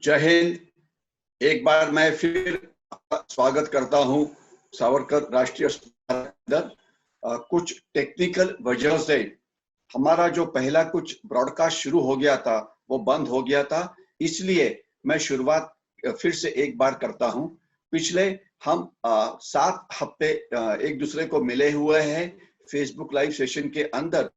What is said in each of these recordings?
जय हिंद। एक बार मैं फिर स्वागत करता हूं सावरकर राष्ट्रीय अस्पताल के अंदर। कुछ टेक्निकल वजह से हमारा जो पहला कुछ ब्रॉडकास्ट शुरू हो गया था वो बंद हो गया था, इसलिए मैं शुरुआत फिर से एक बार करता हूं। पिछले हम 7 हफ्ते एक दूसरे को मिले हुए हैं फेसबुक लाइव सेशन के अंदर,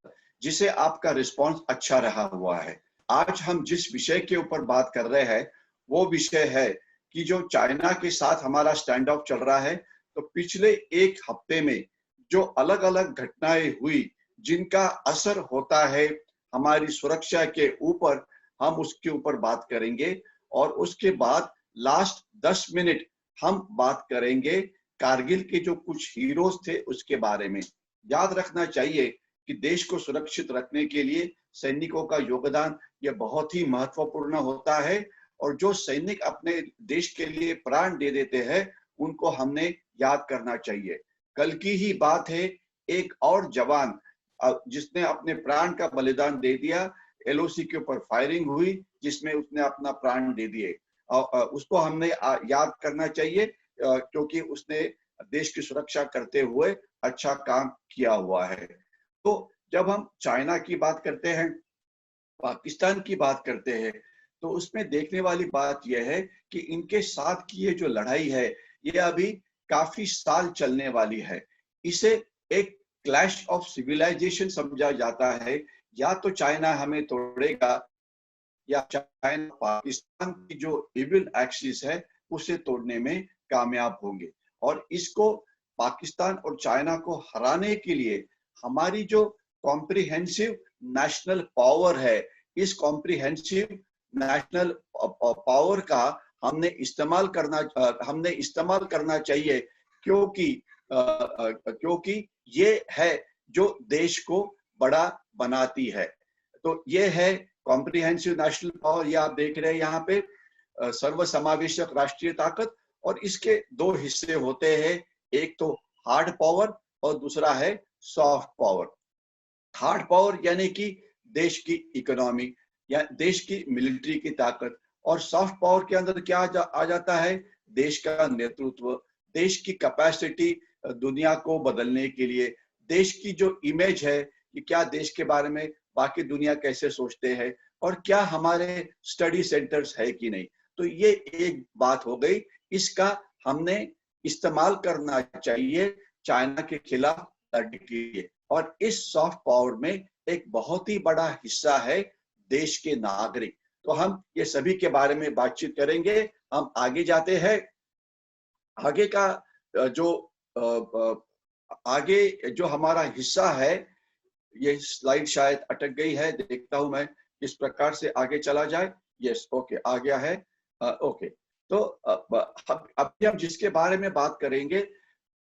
जिसे आपका रिस्पांस अच्छा रहा हुआ है। आज हम जिस विषय के ऊपर बात कर रहे हैं वो विषय है कि जो चाइना के साथ हमारा स्टैंड ऑफ चल रहा है, तो पिछले एक हफ्ते में जो अलग अलग घटनाएं हुई जिनका असर होता है हमारी सुरक्षा के ऊपर, हम उसके ऊपर बात करेंगे। और उसके बाद लास्ट 10 मिनट हम बात करेंगे कारगिल के जो कुछ हीरोज थे उसके बारे में। याद रखना चाहिए कि देश को सुरक्षित रखने के लिए सैनिकों का योगदान यह बहुत ही महत्वपूर्ण होता है, और जो सैनिक अपने देश के लिए प्राण दे देते हैं उनको हमने याद करना चाहिए। कल की ही बात है, एक और जवान जिसने अपने प्राण का बलिदान दे दिया, एलओसी के ऊपर फायरिंग हुई जिसमें उसने अपना प्राण दे दिए। उसको हमने याद करना चाहिए क्योंकि उसने देश की सुरक्षा करते हुए अच्छा काम किया हुआ है। तो जब हम चाइना की बात करते हैं, पाकिस्तान की बात करते हैं, तो उसमें देखने वाली बात यह है कि इनके साथ की ये जो लड़ाई है ये अभी काफी साल चलने वाली है। इसे एक क्लैश ऑफ सिविलाइजेशन समझा जाता है। या तो चाइना हमें तोड़ेगा या चाइना पाकिस्तान की जो इविल एक्सिस है उसे तोड़ने में कामयाब होंगे। और इसको पाकिस्तान और चाइना को हराने के लिए हमारी जो कॉम्प्रिहेंसिव नेशनल पावर है, इस कॉम्प्रिहेंसिव नेशनल पावर का हमने इस्तेमाल करना चाहिए, क्योंकि ये है जो देश को बड़ा बनाती है। तो ये है कॉम्प्रिहेंसिव नेशनल पावर। ये आप देख रहे हैं यहाँ पे सर्वसमावेशक राष्ट्रीय ताकत, और इसके दो हिस्से होते हैं, एक तो हार्ड पावर और दूसरा है सॉफ्ट पावर। हार्ड पावर यानी कि देश की इकोनॉमी या देश की मिलिट्री की ताकत, और सॉफ्ट पावर के अंदर क्या आ जाता है, देश का नेतृत्व, देश की कैपेसिटी दुनिया को बदलने के लिए, देश की जो इमेज है कि क्या देश के बारे में बाकी दुनिया कैसे सोचते हैं, और क्या हमारे स्टडी सेंटर्स है कि नहीं। तो ये एक बात हो गई, इसका हमने इस्तेमाल करना चाहिए चाइना के खिलाफ लड़ने के लिए। और इस सॉफ्ट पावर में एक बहुत ही बड़ा हिस्सा है देश के नागरिक। तो हम ये सभी के बारे में बातचीत करेंगे। हम आगे जाते हैं। आगे का आगे जो हमारा हिस्सा है, ये स्लाइड शायद अटक गई है, देखता हूं मैं किस प्रकार से आगे चला जाए। यस, ओके, आ गया है। ओके, तो अभी हम जिसके बारे में बात करेंगे,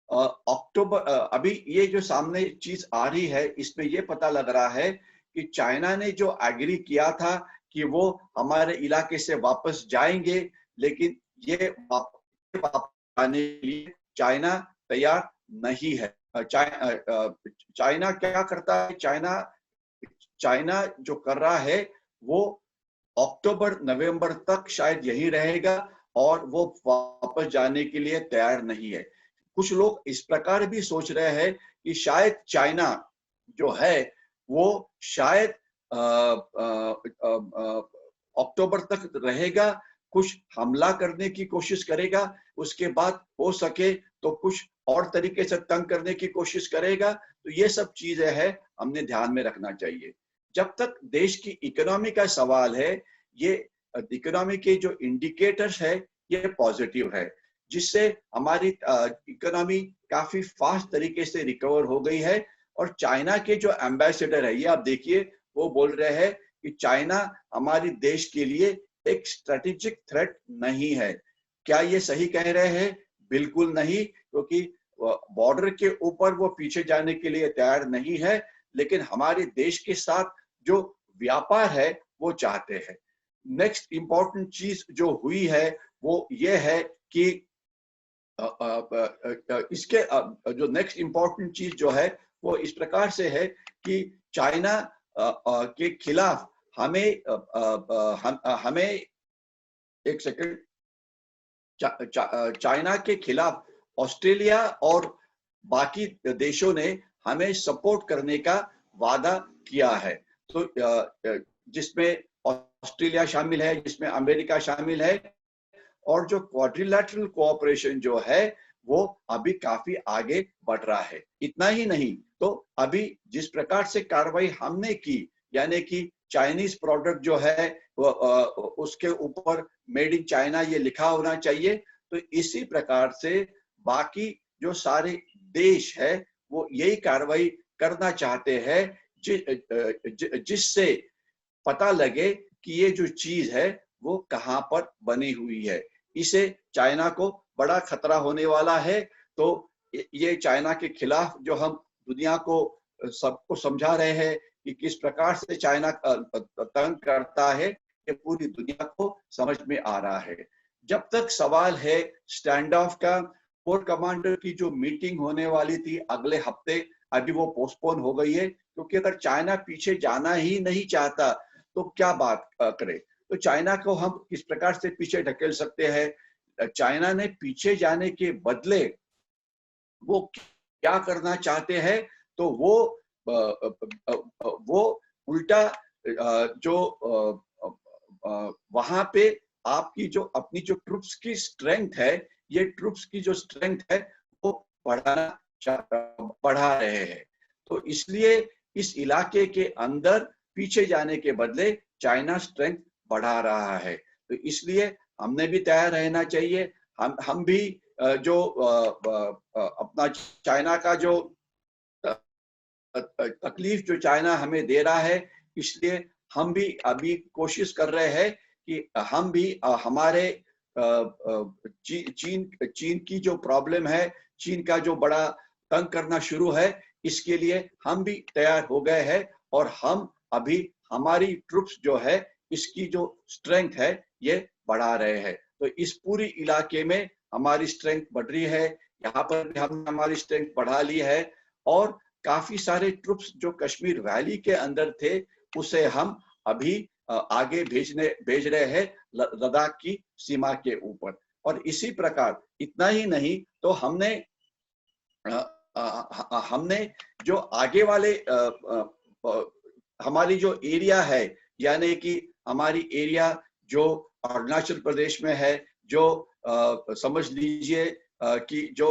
अक्टूबर, अभी ये जो सामने चीज आ रही है इसमें ये पता लग रहा है कि चाइना ने जो एग्री किया था कि वो हमारे इलाके से वापस जाएंगे, लेकिन ये वापस आने के लिए चाइना तैयार नहीं है। चाइना क्या करता है, चाइना जो कर रहा है वो अक्टूबर नवंबर तक शायद यही रहेगा, और वो वापस जाने के लिए तैयार नहीं है। कुछ लोग इस प्रकार भी सोच रहे हैं कि शायद चाइना जो है वो शायद अक्टूबर तक रहेगा, कुछ हमला करने की कोशिश करेगा, उसके बाद हो सके तो कुछ और तरीके से तंग करने की कोशिश करेगा। तो ये सब चीजें हैं, हमने ध्यान में रखना चाहिए। जब तक देश की इकोनॉमी का सवाल है, ये इकोनॉमी के जो इंडिकेटर्स है ये पॉजिटिव है, जिससे हमारी इकोनॉमी काफी फास्ट तरीके से रिकवर हो गई है। और चाइना के जो एम्बेसडर है, ये आप देखिए, वो बोल रहे हैं कि चाइना हमारी देश के लिए एक स्ट्रेटेजिक थ्रेट नहीं है। क्या ये सही कह रहे हैं? बिल्कुल नहीं, क्योंकि बॉर्डर के ऊपर वो पीछे जाने के लिए तैयार नहीं है, लेकिन हमारे देश के साथ जो व्यापार है वो चाहते हैं। नेक्स्ट इंपॉर्टेंट चीज जो हुई है वो ये है कि इसके जो नेक्स्ट इंपॉर्टेंट चीज जो है वो इस प्रकार से है कि चाइना के खिलाफ हमें एक सेकंड। चाइना के खिलाफ ऑस्ट्रेलिया और बाकी देशों ने हमें सपोर्ट करने का वादा किया है। तो जिसमें ऑस्ट्रेलिया शामिल है, जिसमें अमेरिका शामिल है, और जो क्वाड्रिलैटरल कोऑपरेशन जो है वो अभी काफी आगे बढ़ रहा है। इतना ही नहीं, तो अभी जिस प्रकार से कार्रवाई हमने की, यानी कि चाइनीज प्रोडक्ट जो है वो उसके ऊपर मेड इन चाइना ये लिखा होना चाहिए, तो इसी प्रकार से बाकी जो सारे देश है वो यही कार्रवाई करना चाहते हैं जिससे पता लगे कि ये जो चीज है वो कहाँ पर बनी हुई है। इसे चाइना को बड़ा खतरा होने वाला है। तो ये चाइना के खिलाफ जो हम दुनिया को सबको समझा रहे हैं कि किस प्रकार से चाइना तंग करता है, ये पूरी दुनिया को समझ में आ रहा है। जब तक सवाल है स्टैंड ऑफ का, कोर कमांडर की जो मीटिंग होने वाली थी अगले हफ्ते, अभी वो पोस्टपोन हो गई है, क्योंकि अगर चाइना पीछे जाना ही नहीं चाहता तो क्या बात करे। तो चाइना को हम किस प्रकार से पीछे ढकेल सकते हैं? चाइना ने पीछे जाने के बदले वो क्या करना चाहते हैं, तो वो उल्टा जो वहां पे आपकी जो अपनी जो ट्रूप्स की स्ट्रेंथ है, ये ट्रूप्स की जो स्ट्रेंथ है वो बढ़ा रहे हैं। तो इसलिए इस इलाके के अंदर पीछे जाने के बदले चाइना स्ट्रेंथ बढ़ा रहा है। तो इसलिए हमने भी तैयार रहना चाहिए। हम भी जो अपना चाइना का जो तकलीफ जो चाइना हमें दे रहा है, इसलिए हम भी अभी कोशिश कर रहे हैं कि हम भी हमारे चीन की जो प्रॉब्लम है, चीन का जो बड़ा तंग करना शुरू है, इसके लिए हम भी तैयार हो गए हैं। और हम अभी हमारी ट्रूप्स जो है इसकी जो स्ट्रेंथ है ये बढ़ा रहे हैं। तो इस पूरी इलाके में हमारी स्ट्रेंथ बढ़ रही है। यहाँ पर भी हमने हमारी स्ट्रेंथ बढ़ा ली है, और काफी सारे ट्रूप्स जो कश्मीर वैली के अंदर थे उसे हम अभी आगे भेज रहे हैं लद्दाख की सीमा के ऊपर। और इसी प्रकार इतना ही नहीं, तो हमने जो आगे वाले हमारी जो एरिया है, यानी कि हमारी एरिया जो अरुणाचल प्रदेश में है, जो समझ लीजिए कि जो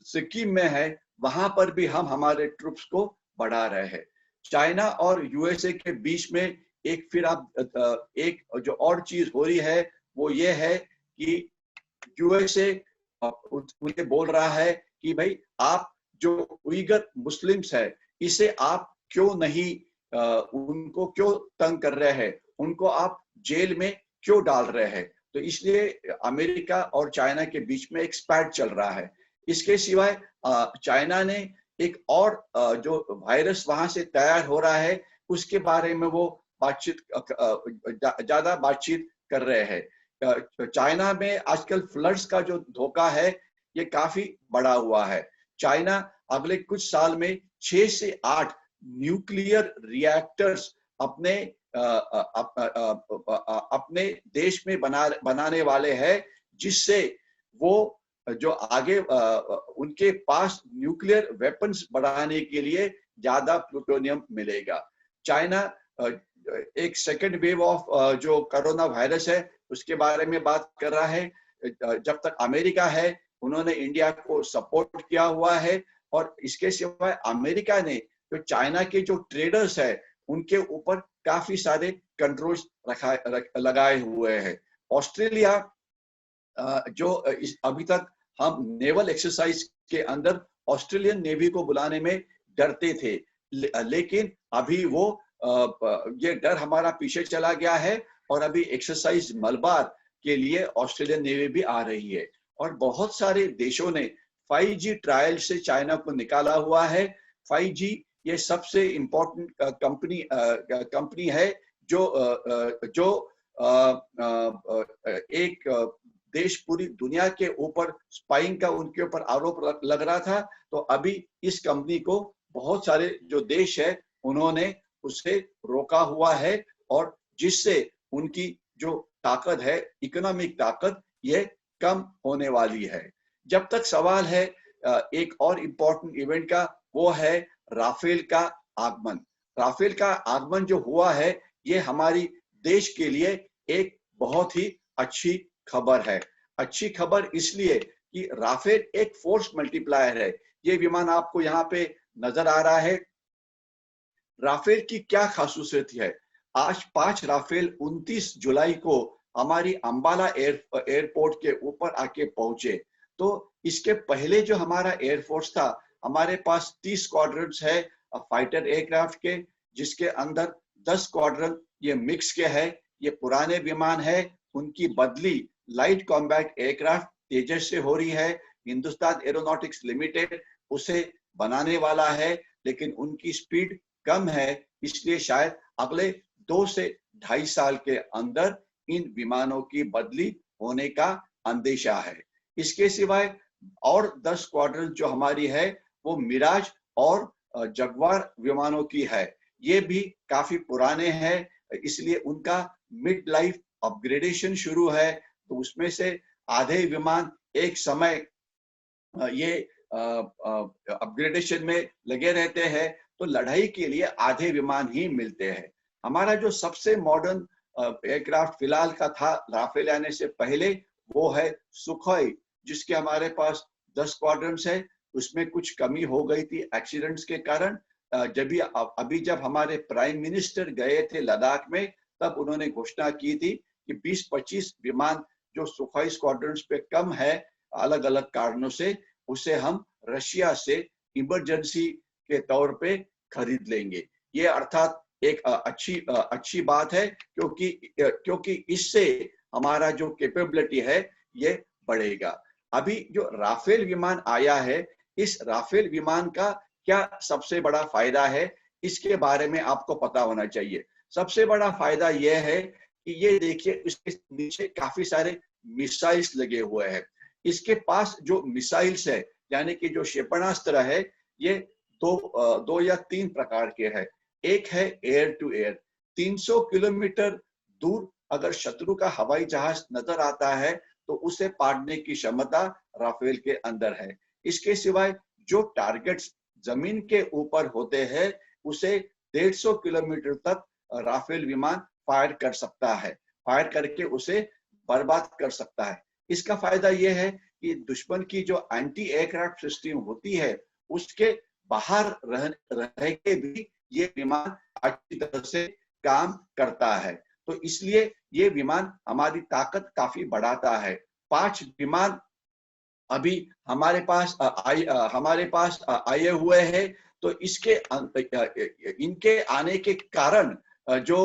सिक्किम में है, वहां पर भी हम हमारे ट्रूप्स को बढ़ा रहे हैं। चाइना और यूएसए के बीच में एक फिर आप एक जो और चीज हो रही है वो ये है कि यूएसए उन्हें बोल रहा है कि भाई आप जो उइगर मुस्लिम्स है इसे आप क्यों नहीं उनको क्यों तंग कर रहे हैं, उनको आप जेल में क्यों डाल रहे हैं। तो इसलिए अमेरिका और चाइना के बीच में एक स्पैट चल रहा है। इसके सिवाय चाइना ने एक और जो वायरस वहां से तैयार हो रहा है उसके बारे में वो ज्यादा बातचीत कर रहे हैं। चाइना में आजकल फ्लड्स का जो धोखा है ये काफी बढ़ा हुआ है। चाइना अगले कुछ साल में 6 से 8 न्यूक्लियर रिएक्टर्स अपने देश में बनाने वाले हैं, जिससे वो जो आगे उनके पास न्यूक्लियर वेपन्स बढ़ाने के लिए ज्यादा प्लूटोनियम मिलेगा। चाइना एक सेकेंड वेव ऑफ जो कोरोना वायरस है उसके बारे में बात कर रहा है। जब तक अमेरिका है उन्होंने इंडिया को सपोर्ट किया हुआ है, और इसके सिवाय अमेरिका ने जो चाइना के जो ट्रेडर्स है उनके ऊपर काफी सारे कंट्रोल्स लगाए हुए हैं। ऑस्ट्रेलिया जो अभी तक हम नेवल एक्सरसाइज के अंदर ऑस्ट्रेलियन नेवी को बुलाने में डरते थे, लेकिन अभी वो ये डर हमारा पीछे चला गया है, और अभी एक्सरसाइज मलबार के लिए ऑस्ट्रेलियन नेवी भी आ रही है। और बहुत सारे देशों ने 5G ट्रायल से चाइना को निकाला हुआ है। 5G ये सबसे इम्पोर्टेंट कंपनी है जो एक देश पूरी दुनिया के ऊपर स्पाइंग का उनके ऊपर आरोप लग रहा था। तो अभी इस कंपनी को बहुत सारे जो देश है उन्होंने उसे रोका हुआ है, और जिससे उनकी जो ताकत है, इकोनॉमिक ताकत, ये कम होने वाली है। जब तक सवाल है एक और इम्पोर्टेंट इवेंट का, वो है राफेल का आगमन। राफेल का आगमन जो हुआ है, ये हमारी देश के लिए एक बहुत ही अच्छी खबर है। अच्छी खबर इसलिए कि राफेल एक फोर्स मल्टीप्लायर है। ये विमान आपको यहाँ पे नजर आ रहा है। राफेल की क्या खासियत है? आज 5 राफेल 29 जुलाई को हमारी अंबाला एयरपोर्ट के ऊपर आके पहुंचे। तो इसके पहले जो हमारा एयरफोर्स था, हमारे पास 30 स्क्वाड्रन्स है फाइटर एयरक्राफ्ट के, जिसके अंदर 10 स्क्वाड्रन ये मिक्स के है। ये पुराने विमान है, उनकी बदली लाइट कॉम्बैट एयरक्राफ्ट तेजस से हो रही है। हिंदुस्तान एरोनॉटिक्स लिमिटेड उसे बनाने वाला है, लेकिन उनकी स्पीड कम है, इसलिए शायद अगले 2 से 2.5 साल के अंदर इन विमानों की बदली होने का अंदेशा है। इसके सिवाय और 10 स्क्वाड्रन जो हमारी है, वो मिराज और जगुआर विमानों की है। ये भी काफी पुराने हैं, इसलिए उनका मिड लाइफ अपग्रेडेशन शुरू है। तो उसमें से आधे विमान एक समय ये अपग्रेडेशन में लगे रहते हैं, तो लड़ाई के लिए आधे विमान ही मिलते हैं। हमारा जो सबसे मॉडर्न एयरक्राफ्ट फिलहाल का था राफेल आने से पहले, वो है सुखोई, जिसके हमारे पास 10 स्क्वाड्रन्स है। उसमें कुछ कमी हो गई थी एक्सीडेंट्स के कारण। जब हमारे प्राइम मिनिस्टर गए थे लद्दाख में, तब उन्होंने घोषणा की थी कि 20-25 विमान जो सुखोई स्क्वाड्रन्स पे कम है अलग अलग कारणों से, उसे हम रशिया से इमरजेंसी के तौर पे खरीद लेंगे। ये अर्थात एक अच्छी बात है, क्योंकि इससे हमारा जो कैपेबिलिटी है ये बढ़ेगा। अभी जो राफेल विमान आया है, इस राफेल विमान का क्या सबसे बड़ा फायदा है, इसके बारे में आपको पता होना चाहिए। सबसे बड़ा फायदा यह है कि ये देखिए, इसके नीचे काफी सारे मिसाइल्स लगे हुए हैं। इसके पास जो मिसाइल्स है, यानी कि जो क्षेपणास्त्र है, ये दो या तीन प्रकार के हैं। एक है एयर टू एयर, 300 किलोमीटर दूर अगर शत्रु का हवाई जहाज नजर आता है तो उसे पाड़ने की क्षमता राफेल के अंदर है। इसके सिवाय जो टारगेट्स जमीन के ऊपर होते हैं, उसे 150 किलोमीटर तक राफेल विमान फायर कर सकता है, फायर करके उसे बर्बाद कर सकता है। इसका फायदा यह है कि दुश्मन की जो एंटी एयरक्राफ्ट सिस्टम होती है, उसके बाहर रह के भी ये विमान अच्छी तरह से काम करता है। तो इसलिए ये विमान हमारी ताकत काफी बढ़ाता है। 5 विमान अभी हमारे पास आए हुए हैं। तो इनके आने के कारण जो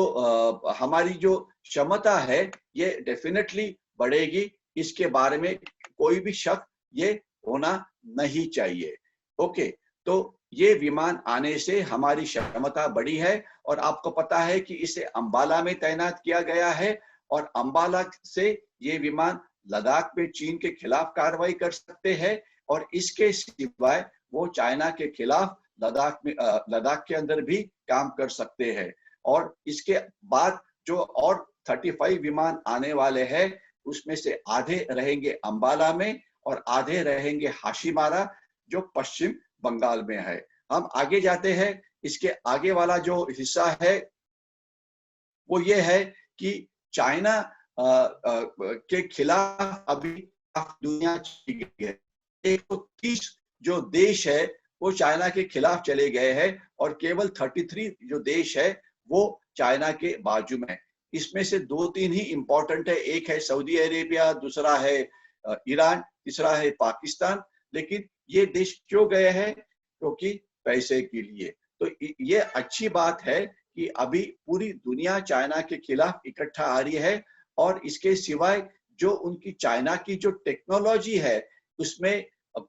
हमारी जो क्षमता है, ये डेफिनेटली बढ़ेगी। इसके बारे में कोई भी शक ये होना नहीं चाहिए। ओके, तो ये विमान आने से हमारी क्षमता बढ़ी है, और आपको पता है कि इसे अंबाला में तैनात किया गया है, और अंबाला से ये विमान लद्दाख में चीन के खिलाफ कार्रवाई कर सकते हैं, और इसके सिवाय वो चाइना के खिलाफ लद्दाख के अंदर भी काम कर सकते हैं। और इसके बाद जो और 35 विमान आने वाले हैं, उसमें से आधे रहेंगे अंबाला में और आधे रहेंगे हाशिमारा, जो पश्चिम बंगाल में है। हम आगे जाते हैं। इसके आगे वाला जो हिस्सा है वो ये है कि चाइना के खिलाफ अभी दुनिया चली गई है। 130 जो देश है वो चाइना के खिलाफ चले गए हैं, और केवल 33 जो देश है वो चाइना के बाजू में है। इसमें से 2-3 ही इंपॉर्टेंट है। एक है सऊदी अरेबिया, दूसरा है ईरान, तीसरा है पाकिस्तान। लेकिन ये देश क्यों गए हैं? क्योंकि पैसे के लिए। तो ये अच्छी बात है कि अभी पूरी दुनिया चाइना के खिलाफ इकट्ठा आ रही है, और इसके सिवाय जो उनकी चाइना की जो टेक्नोलॉजी है, उसमें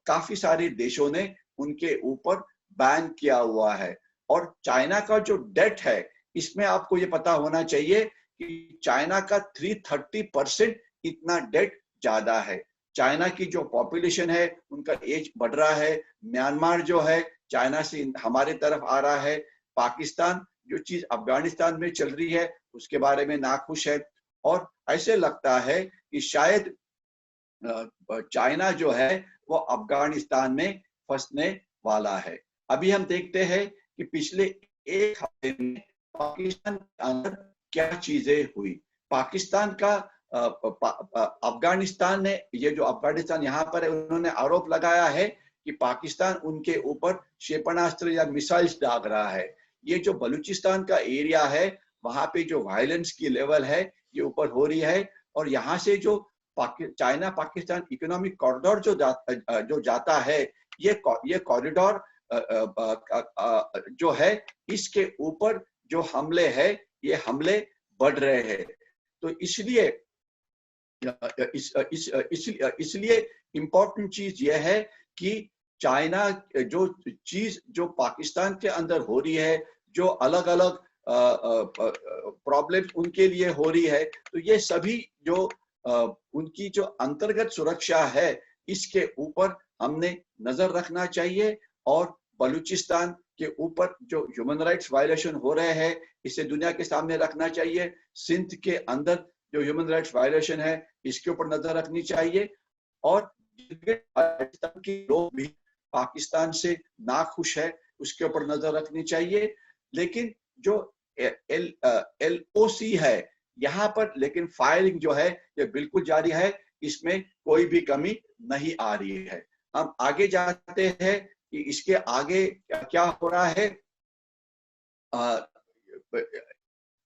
काफी सारे देशों ने उनके ऊपर बैन किया हुआ है। और चाइना का जो डेट है, इसमें आपको ये पता होना चाहिए कि चाइना का 330% इतना डेट ज्यादा है। चाइना की जो पॉपुलेशन है, उनका एज बढ़ रहा है। म्यांमार जो है चाइना से हमारे तरफ आ रहा है। पाकिस्तान जो चीज अफगानिस्तान में चल रही है, उसके बारे में नाखुश है। और ऐसे लगता है कि शायद चाइना जो है वो अफगानिस्तान में फंसने वाला है। अभी हम देखते हैं कि पिछले एक हफ्ते में पाकिस्तान के अंदर क्या चीजें हुई। पाकिस्तान का अफगानिस्तान ने, ये जो अफगानिस्तान यहाँ पर है, उन्होंने आरोप लगाया है कि पाकिस्तान उनके ऊपर क्षेपणास्त्र या मिसाइल्स दाग रहा है। ये जो बलूचिस्तान का एरिया है, वहां पे जो वायलेंस की लेवल है ये ऊपर हो रही है। और यहाँ से जो चाइना पाकिस्तान इकोनॉमिक कॉरिडोर जो जाता है, ये कॉरिडोर जो है, इसके ऊपर जो हमले है, ये हमले बढ़ रहे हैं। तो इसलिए इसलिए इम्पोर्टेंट चीज यह है कि चाइना जो पाकिस्तान के अंदर हो रही है, जो अलग अलग प्रॉब्लम्स उनके लिए हो रही है, तो ये सभी जो उनकी जो अंतर्गत सुरक्षा है, इसके ऊपर हमने नजर रखना चाहिए। और बलूचिस्तान के ऊपर जो ह्यूमन राइट्स वायलेशन हो रहे हैं, इसे दुनिया के सामने रखना चाहिए। सिंध के अंदर जो ह्यूमन राइट्स वायलेशन है, इसके ऊपर नजर रखनी चाहिए। और पाकिस्तान के लोग भी पाकिस्तान से नाखुश है, उसके ऊपर नजर रखनी चाहिए। लेकिन जो LOC है यहाँ पर, लेकिन फायरिंग जो है ये बिल्कुल जारी है, इसमें कोई भी कमी नहीं आ रही है। हम आगे जाते हैं कि इसके आगे क्या हो रहा है।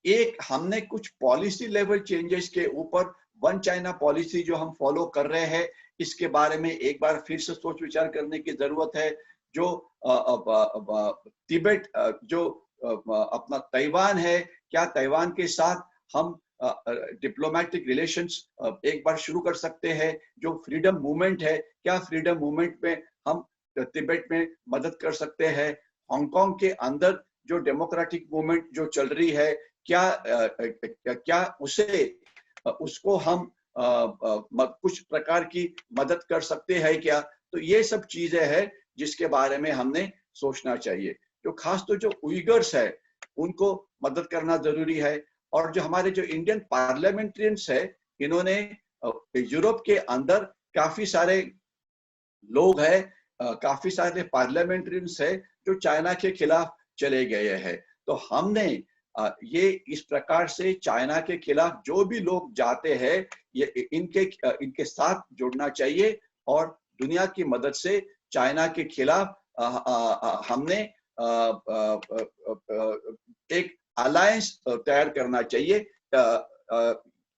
एक हमने कुछ पॉलिसी लेवल चेंजेस के ऊपर, वन चाइना पॉलिसी जो हम फॉलो कर रहे हैं, इसके बारे में एक बार फिर से सोच विचार करने की जरूरत है। जो तिब्बत, जो अपना ताइवान है, क्या ताइवान के साथ हम डिप्लोमेटिक रिलेशंस एक बार शुरू कर सकते हैं? जो फ्रीडम मूवमेंट है, क्या फ्रीडम मूवमेंट में हम तिब्बत में मदद कर सकते हैं? हांगकांग के अंदर जो डेमोक्रेटिक मूवमेंट जो चल रही है, क्या उसको हम कुछ प्रकार की मदद कर सकते हैं क्या? तो ये सब चीजें हैं जिसके बारे में हमने सोचना चाहिए। जो खास तो जो उइगर्स है, उनको मदद करना जरूरी है। और जो हमारे जो इंडियन पार्लियामेंट्रियंस है, इन्होंने यूरोप के अंदर काफी सारे लोग हैं, काफी सारे पार्लियामेंट्रियंस है जो चाइना के खिलाफ चले गए हैं। तो हमने ये इस प्रकार से चाइना के खिलाफ जो भी लोग जाते हैं, ये इनके साथ जुड़ना चाहिए। और दुनिया की मदद से चाइना के खिलाफ हमने एक अलायंस तैयार करना चाहिए।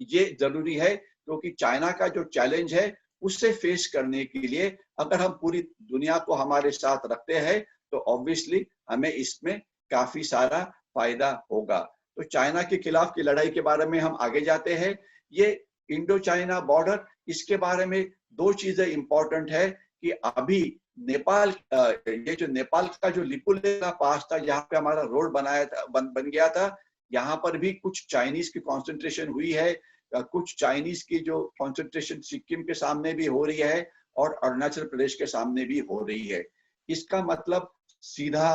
ये जरूरी है, क्योंकि चाइना का जो चैलेंज है उससे फेस करने के लिए अगर हम पूरी दुनिया को हमारे साथ रखते हैं, तो ऑब्वियसली हमें इसमें काफी सारा फायदा होगा। तो चाइना के खिलाफ की लड़ाई के बारे में हम आगे जाते हैं। ये इंडो चाइना बॉर्डर, इसके बारे में दो चीजें इंपॉर्टेंट है कि अभी नेपाल, ये जो नेपाल का जो लिपुलेख पास था, जहाँ पे हमारा रोड बनाया था, बन गया था, यहाँ पर भी कुछ चाइनीज की कॉन्सेंट्रेशन हुई है। कुछ चाइनीज की जो कॉन्सेंट्रेशन सिक्किम के सामने भी हो रही है और अरुणाचल प्रदेश के सामने भी हो रही है। इसका मतलब सीधा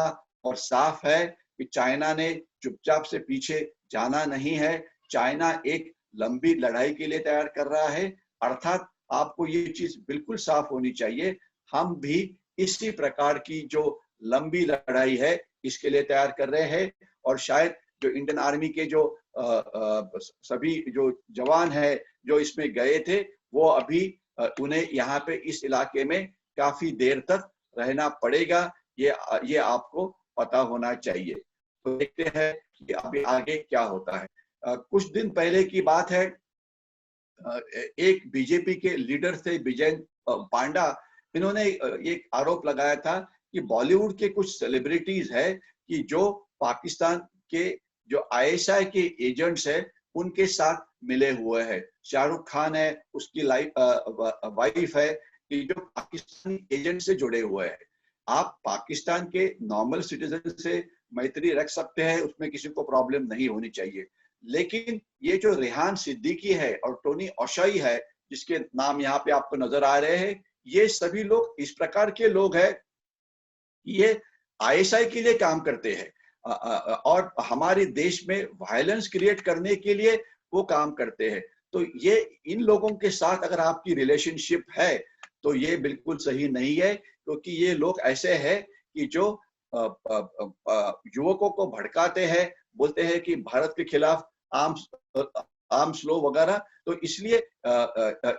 और साफ है कि चाइना ने चुपचाप से पीछे जाना नहीं है। चाइना एक लंबी लड़ाई के लिए तैयार कर रहा है। अर्थात आपको ये चीज बिल्कुल साफ होनी चाहिए, हम भी इसी प्रकार की जो लंबी लड़ाई है इसके लिए तैयार कर रहे हैं। और शायद जो इंडियन आर्मी के जो सभी जो जवान है जो इसमें गए थे, वो अभी उन्हें यहाँ पे इस इलाके में काफी देर तक रहना पड़ेगा, ये आपको पता होना चाहिए। तो देखते हैं कि अभी आगे क्या होता है। कुछ दिन पहले की बात है, एक बीजेपी के लीडर थे विजय पांडा, इन्होंने एक आरोप लगाया था कि बॉलीवुड के कुछ सेलिब्रिटीज है कि जो पाकिस्तान के जो ISI के एजेंट्स है उनके साथ मिले हुए हैं। शाहरुख खान है, उसकी वाइफ है, कि जो पाकिस्तानी एजेंट से जुड़े हुए हैं। आप पाकिस्तान के नॉर्मल सिटीजन से मैत्री रख सकते हैं, उसमें किसी को प्रॉब्लम नहीं होनी चाहिए। लेकिन ये जो रेहान सिद्दीकी है और टोनी ओशाई है, जिसके नाम यहाँ पे आपको नजर आ रहे हैं, ये सभी लोग इस प्रकार के लोग हैं, ये ISI के लिए काम करते हैं और हमारे देश में वायलेंस क्रिएट करने के लिए वो काम करते हैं। तो ये इन लोगों के साथ अगर आपकी रिलेशनशिप है तो ये बिल्कुल सही नहीं है, क्योंकि ये लोग ऐसे हैं कि जो युवकों को भड़काते हैं, बोलते हैं कि भारत के खिलाफ आर्म्स आर्म्स लो वगैरह। तो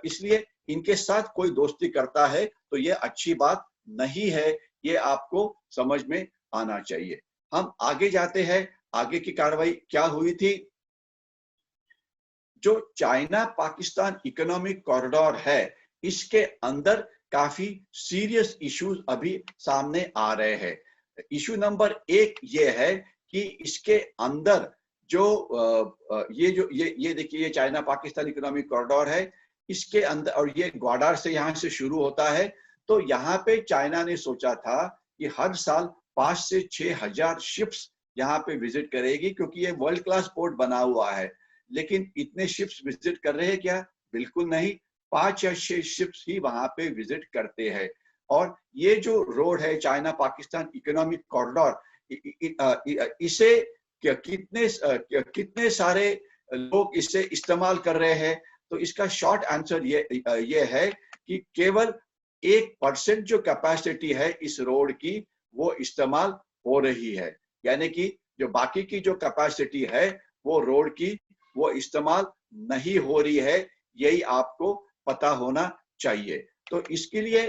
इसलिए इनके साथ कोई दोस्ती करता है तो ये अच्छी बात नहीं है, ये आपको समझ में आना चाहिए। हम आगे जाते हैं, आगे की कार्रवाई क्या हुई थी। जो चाइना पाकिस्तान इकोनॉमिक कॉरिडोर है, इसके अंदर काफी सीरियस इश्यूज अभी सामने आ रहे हैं। इशू नंबर एक ये है कि इसके अंदर जो ये देखिए, ये चाइना पाकिस्तान इकोनॉमिक कॉरिडोर है, इसके अंदर, और ये ग्वाडार से यहाँ से शुरू होता है। तो यहाँ पे चाइना ने सोचा था कि हर साल 5 से 6 हजार शिप्स यहाँ पे विजिट करेगी, क्योंकि ये वर्ल्ड क्लास पोर्ट बना हुआ है। लेकिन इतने शिप्स विजिट कर रहे हैं क्या? बिल्कुल नहीं। 5 या 6 शिप्स ही वहां पे विजिट करते हैं। और ये जो रोड है चाइना पाकिस्तान इकोनॉमिक कॉरिडोर, इसे कितने सारे लोग इसे इस्तेमाल कर रहे हैं? तो इसका शॉर्ट आंसर ये है कि केवल 1% जो कैपेसिटी है इस रोड की, वो इस्तेमाल हो रही है। यानी कि जो बाकी की जो कैपेसिटी है वो रोड की, वो इस्तेमाल नहीं हो रही है। यही आपको पता होना चाहिए। तो इसके लिए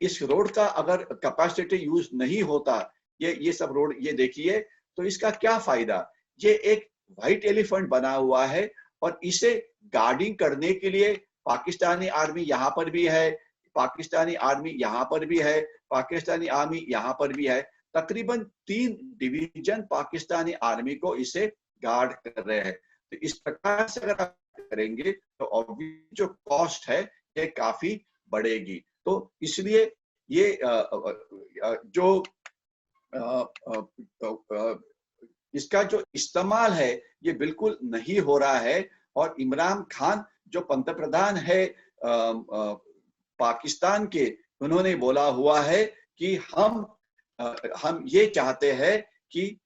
इस रोड का अगर कैपेसिटी यूज नहीं होता, ये सब रोड ये देखिए, तो इसका क्या फायदा? ये एक व्हाइट एलिफेंट बना हुआ है और इसे गार्डिंग करने के लिए पाकिस्तानी आर्मी यहाँ पर भी है, पाकिस्तानी आर्मी यहाँ पर भी है, पाकिस्तानी आर्मी यहाँ पर भी है। तकरीबन 3 डिवीजन पाकिस्तानी आर्मी को इसे गार्ड कर रहे हैं। तो इस प्रकार से अगर आप करेंगे तो ऑब्वियसली जो कॉस्ट है ये काफी बढ़ेगी। तो इसलिए ये जो इसका जो इस्तेमाल है ये बिल्कुल नहीं हो रहा है। और इमरान खान जो पंतप्रधान है पाकिस्तान के, उन्होंने बोला हुआ है कि हम ये चाहते हैं कि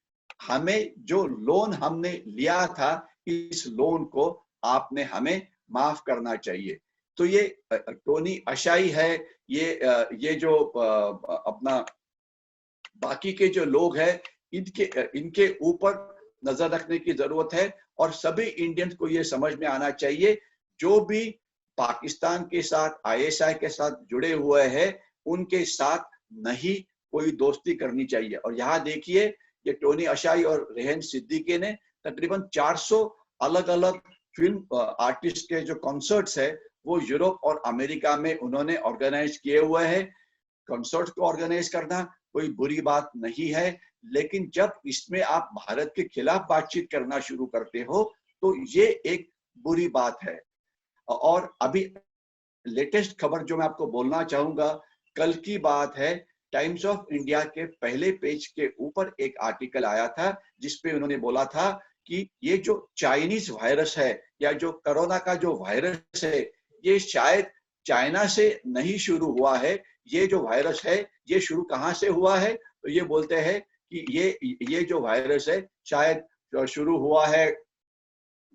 हमें जो लोन हमने लिया था, इस लोन को आपने हमें माफ करना चाहिए। तो ये टोनी अशाई है, ये जो अपना बाकी के जो लोग हैं, इनके ऊपर नजर रखने की जरूरत है। और सभी इंडियंस को ये समझ में आना चाहिए, जो भी पाकिस्तान के साथ आईएसआई के साथ जुड़े हुए हैं, उनके साथ नहीं कोई दोस्ती करनी चाहिए। और यहाँ देखिए, ये टोनी अशाई और रेहन सिद्दीकी ने तकरीबन 400 अलग अलग फिल्म आर्टिस्ट के जो कॉन्सर्ट्स है वो यूरोप और अमेरिका में उन्होंने ऑर्गेनाइज किए हुए हैं। कॉन्सर्ट को ऑर्गेनाइज करना कोई बुरी बात नहीं है, लेकिन जब इसमें आप भारत के खिलाफ बातचीत करना शुरू करते हो तो ये एक बुरी बात है। और अभी लेटेस्ट खबर जो मैं आपको बोलना चाहूंगा, कल की बात है, टाइम्स ऑफ इंडिया के पहले पेज के ऊपर एक आर्टिकल आया था जिसपे उन्होंने बोला था कि ये जो चाइनीज वायरस है या जो कोरोना का जो वायरस है, ये शायद चाइना से नहीं शुरू हुआ है। ये जो वायरस है ये शुरू कहाँ से हुआ है? तो ये बोलते हैं कि ये जो वायरस है शायद शुरू हुआ है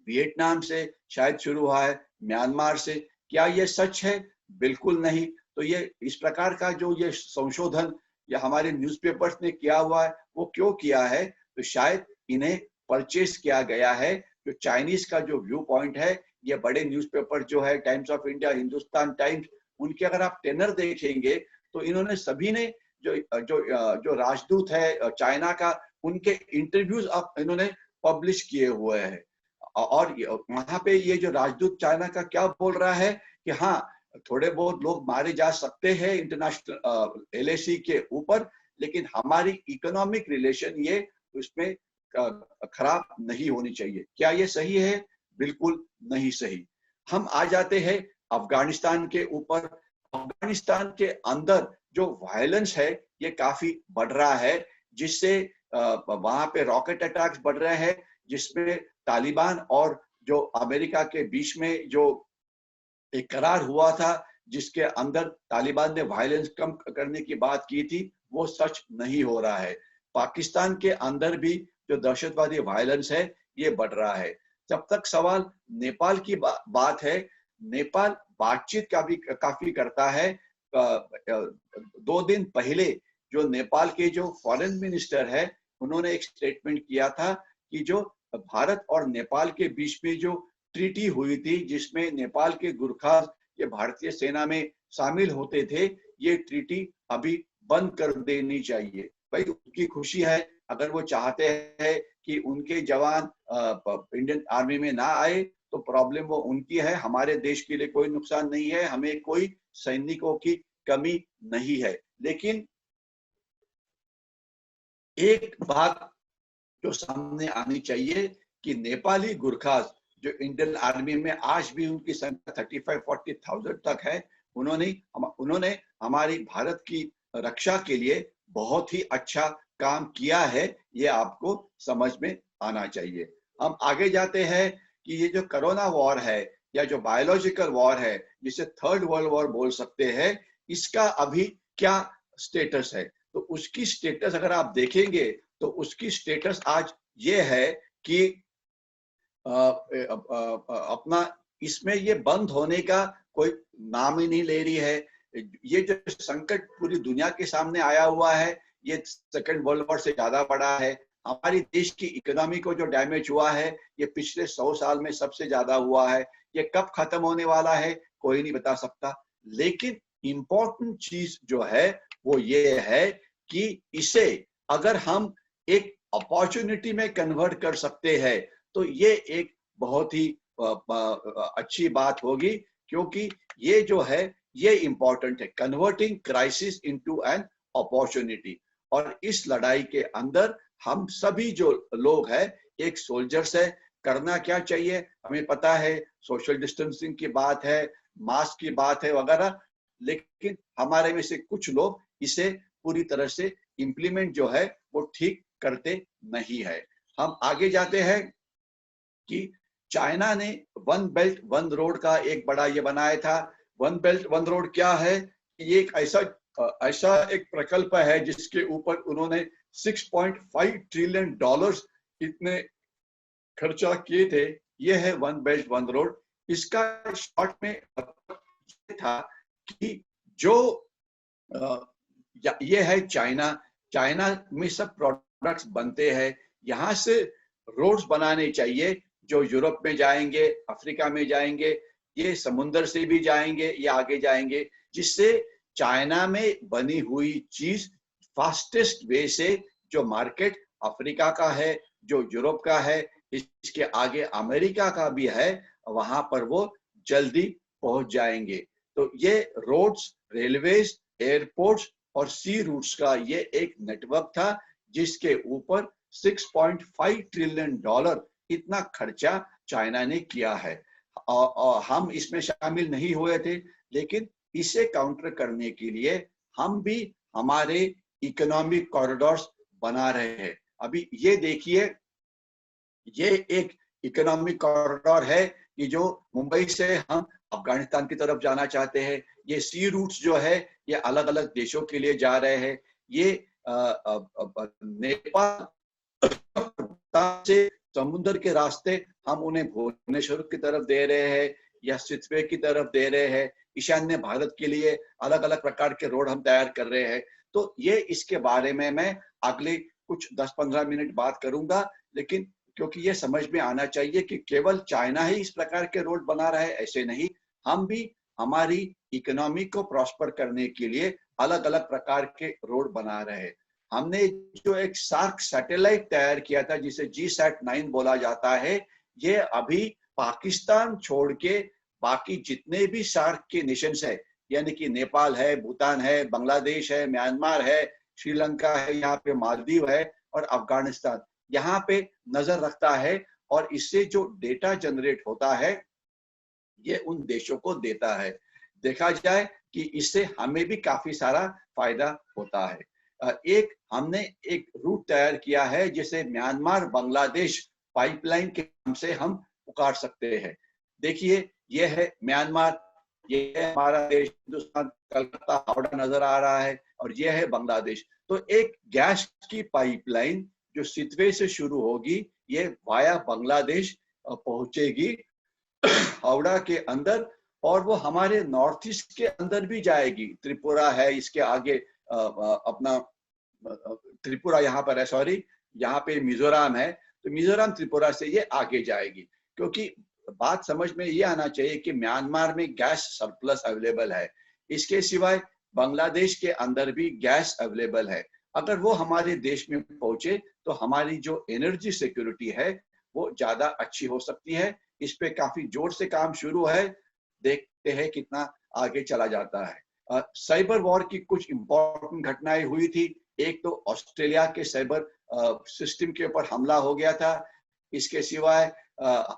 वियतनाम से, शायद शुरू हुआ है म्यांमार से। क्या ये सच है? बिल्कुल नहीं। तो ये इस प्रकार का जो ये संशोधन या हमारे न्यूज़पेपर्स ने किया हुआ है, वो क्यों किया है? तो शायद इन्हें परचेस किया गया है। जो चाइनीज का जो व्यू पॉइंट है, ये बड़े न्यूज़पेपर जो है times of India, Hindustan times, उनके अगर आप टेनर देखेंगे तो इन्होंने सभी ने जो राजदूत है चाइना का, उनके इंटरव्यूज अब इन्होंने पब्लिश किए हुए हैं। और वहां पे ये जो राजदूत चाइना का क्या बोल रहा है कि हाँ, थोड़े बहुत लोग मारे जा सकते हैं इंटरनेशनल एलएसी के ऊपर, लेकिन हमारी इकोनॉमिक रिलेशन ये उसमें खराब नहीं होनी चाहिए। क्या ये सही है? बिल्कुल नहीं सही। हम आ जाते हैं अफगानिस्तान के ऊपर। अफगानिस्तान के अंदर जो वायलेंस है ये काफी बढ़ रहा है, जिससे वहां पे रॉकेट अटैक्स बढ़ रहे हैं, जिसमें तालिबान और जो अमेरिका के बीच में जो एक करार हुआ था, जिसके अंदर तालिबान ने वायलेंस कम करने की बात की थी, वो सच नहीं हो रहा है। पाकिस्तान के अंदर भी जो दहशतवादी वायलेंस है ये बढ़ रहा है। जब तक सवाल नेपाल की बात है, नेपाल बातचीत का भी काफी करता है। 2 दिन पहले जो नेपाल के जो फॉरेन मिनिस्टर है, उन्होंने एक स्टेटमेंट किया था कि जो भारत और नेपाल के बीच में जो ट्रीटी हुई थी, जिसमें नेपाल के गुरखा ये भारतीय सेना में शामिल होते थे, ये ट्रीटी अभी बंद कर देनी चाहिए। भाई उनकी खुशी है, अगर वो चाहते हैं कि उनके जवान इंडियन आर्मी में ना आए तो प्रॉब्लम वो उनकी है, हमारे देश के लिए कोई नुकसान नहीं है, हमें कोई सैनिकों की कमी नहीं है। लेकिन एक बात जो सामने आनी चाहिए कि नेपाली गुरखास जो इंडियन आर्मी में आज भी उनकी संख्या 35-40,000 तक है, उन्होंने हमारी भारत की रक्षा के लिए बहुत ही अच्छा काम किया है, ये आपको समझ में आना चाहिए। हम आगे जाते हैं कि ये जो कोरोना वॉर है या जो बायोलॉजिकल वॉर है, जिसे थर्ड वर्ल्ड वॉर बोल सकते हैं, इसका अभी क्या स्टेटस है। तो उसकी स्टेटस अगर आप देखेंगे तो उसकी स्टेटस आज ये है कि अपना इसमें ये बंद होने का कोई नाम ही नहीं ले रही है। ये जो संकट पूरी दुनिया के सामने आया हुआ है, ये सेकेंड वर्ल्ड वॉर से ज्यादा बड़ा है। हमारी देश की इकोनॉमी को जो डैमेज हुआ है, ये पिछले 100 साल में सबसे ज्यादा हुआ है। ये कब खत्म होने वाला है कोई नहीं बता सकता। लेकिन इम्पोर्टेंट चीज जो है वो ये है कि इसे अगर हम एक अपॉर्चुनिटी में कन्वर्ट कर सकते हैं तो ये एक बहुत ही अच्छी बात होगी, क्योंकि ये जो है ये इम्पोर्टेंट है, converting crisis into an opportunity. और इस लड़ाई के अंदर हम सभी जो लोग हैं एक सोल्जर्स है। करना क्या चाहिए हमें पता है, सोशल डिस्टेंसिंग की बात है, मास्क की बात है वगैरह, लेकिन हमारे में से कुछ लोग इसे पूरी तरह से इम्प्लीमेंट जो है वो ठीक करते नहीं है। हम आगे जाते हैं कि चाइना ने वन बेल्ट वन रोड का एक बड़ा ये बनाया था। वन बेल्ट वन रोड क्या है? ये एक ऐसा एक प्रकल्प है जिसके ऊपर उन्होंने 6.5 ट्रिलियन डॉलर्स इतने खर्चा किए थे। ये है वन बेल्ट वन रोड। इसका शॉर्ट में था कि जो ये है चाइना में सब प्रोडक्ट्स बनते हैं, यहाँ से रोड्स बनाने चाहिए जो यूरोप में जाएंगे, अफ्रीका में जाएंगे, ये समुद्र से भी जाएंगे, ये आगे जाएंगे, जिससे चाइना में बनी हुई चीज फास्टेस्ट वे से जो मार्केट अफ्रीका का है, जो यूरोप का है, इसके आगे अमेरिका का भी है, वहां पर वो जल्दी पहुंच जाएंगे। तो ये रोड्स, रेलवेज, एयरपोर्ट्स और सी रूट्स का ये एक नेटवर्क था जिसके ऊपर 6.5 ट्रिलियन डॉलर इतना खर्चा चाइना ने किया है। और हम इसमें शामिल नहीं हुए थे, लेकिन इसे काउंटर करने के लिए हम भी हमारे इकोनॉमिक कॉरिडोर्स बना रहे हैं। अभी ये देखिए, ये एक इकोनॉमिक कॉरिडोर है कि जो मुंबई से हम अफगानिस्तान की तरफ जाना चाहते हैं। ये सी रूट्स जो है ये अलग अलग देशों के लिए जा रहे हैं। ये नेपाल से समुद्र के रास्ते हम उन्हें भुवनेश्वर की तरफ दे रहे हैं या सितवे की तरफ दे रहे हैं। ईशान्य भारत के लिए अलग अलग प्रकार के रोड हम तैयार कर रहे हैं। तो ये इसके बारे में मैं अगले कुछ 10-15 मिनट बात करूंगा, लेकिन क्योंकि ये समझ में आना चाहिए कि केवल चाइना ही इस प्रकार के रोड बना रहा है, ऐसे नहीं, हम भी हमारी इकोनॉमी को प्रॉस्पर करने के लिए अलग अलग प्रकार के रोड बना रहे हैं। हमने जो एक सार्क सैटेलाइट तैयार किया था जिसे GSAT-9 बोला जाता है, ये अभी पाकिस्तान छोड़ के बाकी जितने भी सार्क के नेशंस है, यानी कि नेपाल है, भूटान है, बांग्लादेश है, म्यांमार है, श्रीलंका है, यहाँ पे मालदीव है और अफगानिस्तान, यहाँ पे नजर रखता है। और इससे जो डेटा जनरेट होता है ये उन देशों को देता है। देखा जाए कि इससे हमें भी काफी सारा फायदा होता है। एक हमने एक रूट तैयार किया है जिसे म्यांमार बांग्लादेश पाइपलाइन के नाम से हम पुकार सकते हैं। देखिए, ये है म्यांमार, ये है हमारा देश हिंदुस्तान, कलकत्ता, हावड़ा नजर आ रहा है, और ये है बांग्लादेश। तो एक गैस की पाइपलाइन जो सितवे से शुरू होगी, ये वाया बांग्लादेश पहुंचेगी हावड़ा के अंदर, और वो हमारे नॉर्थ ईस्ट के अंदर भी जाएगी। त्रिपुरा है इसके आगे, अपना त्रिपुरा यहाँ पर है, सॉरी, यहाँ पे मिजोरम है, तो मिजोरम त्रिपुरा से ये आगे जाएगी। क्योंकि बात समझ में ये आना चाहिए कि म्यांमार में गैस सरप्लस अवेलेबल है, इसके सिवाय बांग्लादेश के अंदर भी गैस अवेलेबल है। अगर वो हमारे देश में पहुंचे तो हमारी जो एनर्जी सिक्योरिटी है वो ज्यादा अच्छी हो सकती है। इस पे काफी जोर से काम शुरू है, देखते हैं कितना आगे चला जाता है। साइबर वॉर की कुछ इंपॉर्टेंट घटनाएं हुई थी। एक तो ऑस्ट्रेलिया के साइबर सिस्टम के ऊपर हमला हो गया था, इसके सिवाय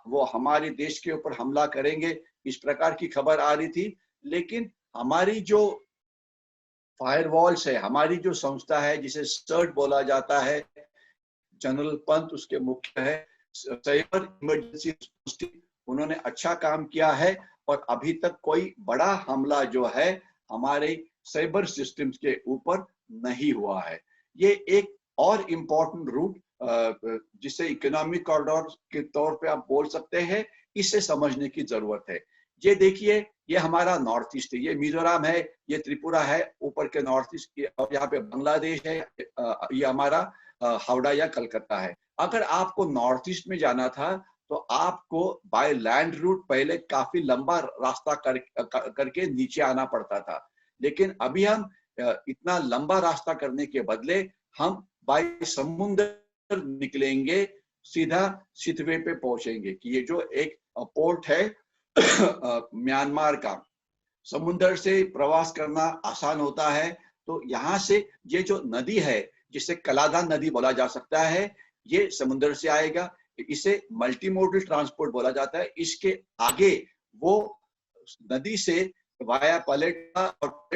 वो हमारे देश के ऊपर हमला करेंगे, इस प्रकार की खबर आ रही थी। लेकिन हमारी जो फायरवॉल्स है, हमारी जो संस्था है जिसे सर्ट बोला जाता है, जनरल पंत उसके मुख्य है, साइबर इमरजेंसी रिस्पांस टीम, उन्होंने अच्छा काम किया है और अभी तक कोई बड़ा हमला जो है हमारे साइबर सिस्टम्स के ऊपर नहीं हुआ है। ये एक और इम्पोर्टेंट रूट जिसे इकोनॉमिक कॉरिडोर के तौर पे आप बोल सकते हैं, इसे समझने की जरूरत है। ये देखिए, ये हमारा नॉर्थ ईस्ट है, ये मिजोरम है, ये त्रिपुरा है ऊपर के नॉर्थ ईस्ट, और यहाँ पे बांग्लादेश है, ये हमारा हावड़ा या कलकत्ता है। अगर आपको नॉर्थ ईस्ट में जाना था तो आपको बाय लैंड रूट पहले काफी लंबा रास्ता करके नीचे आना पड़ता था, लेकिन अभी हम इतना लंबा रास्ता करने के बदले हम बाय समुद्र निकलेंगे, सीधा सितवे पे पहुंचेंगे। कि ये जो एक पोर्ट है म्यांमार का, समुद्र से प्रवास करना आसान होता है। तो यहाँ से ये जो नदी है जिसे कलादान नदी बोला जा सकता है, ये समुद्र से आएगा, इसे मल्टी मॉडल ट्रांसपोर्ट बोला जाता है। इसके आगे वो नदी से वाया पलेटा और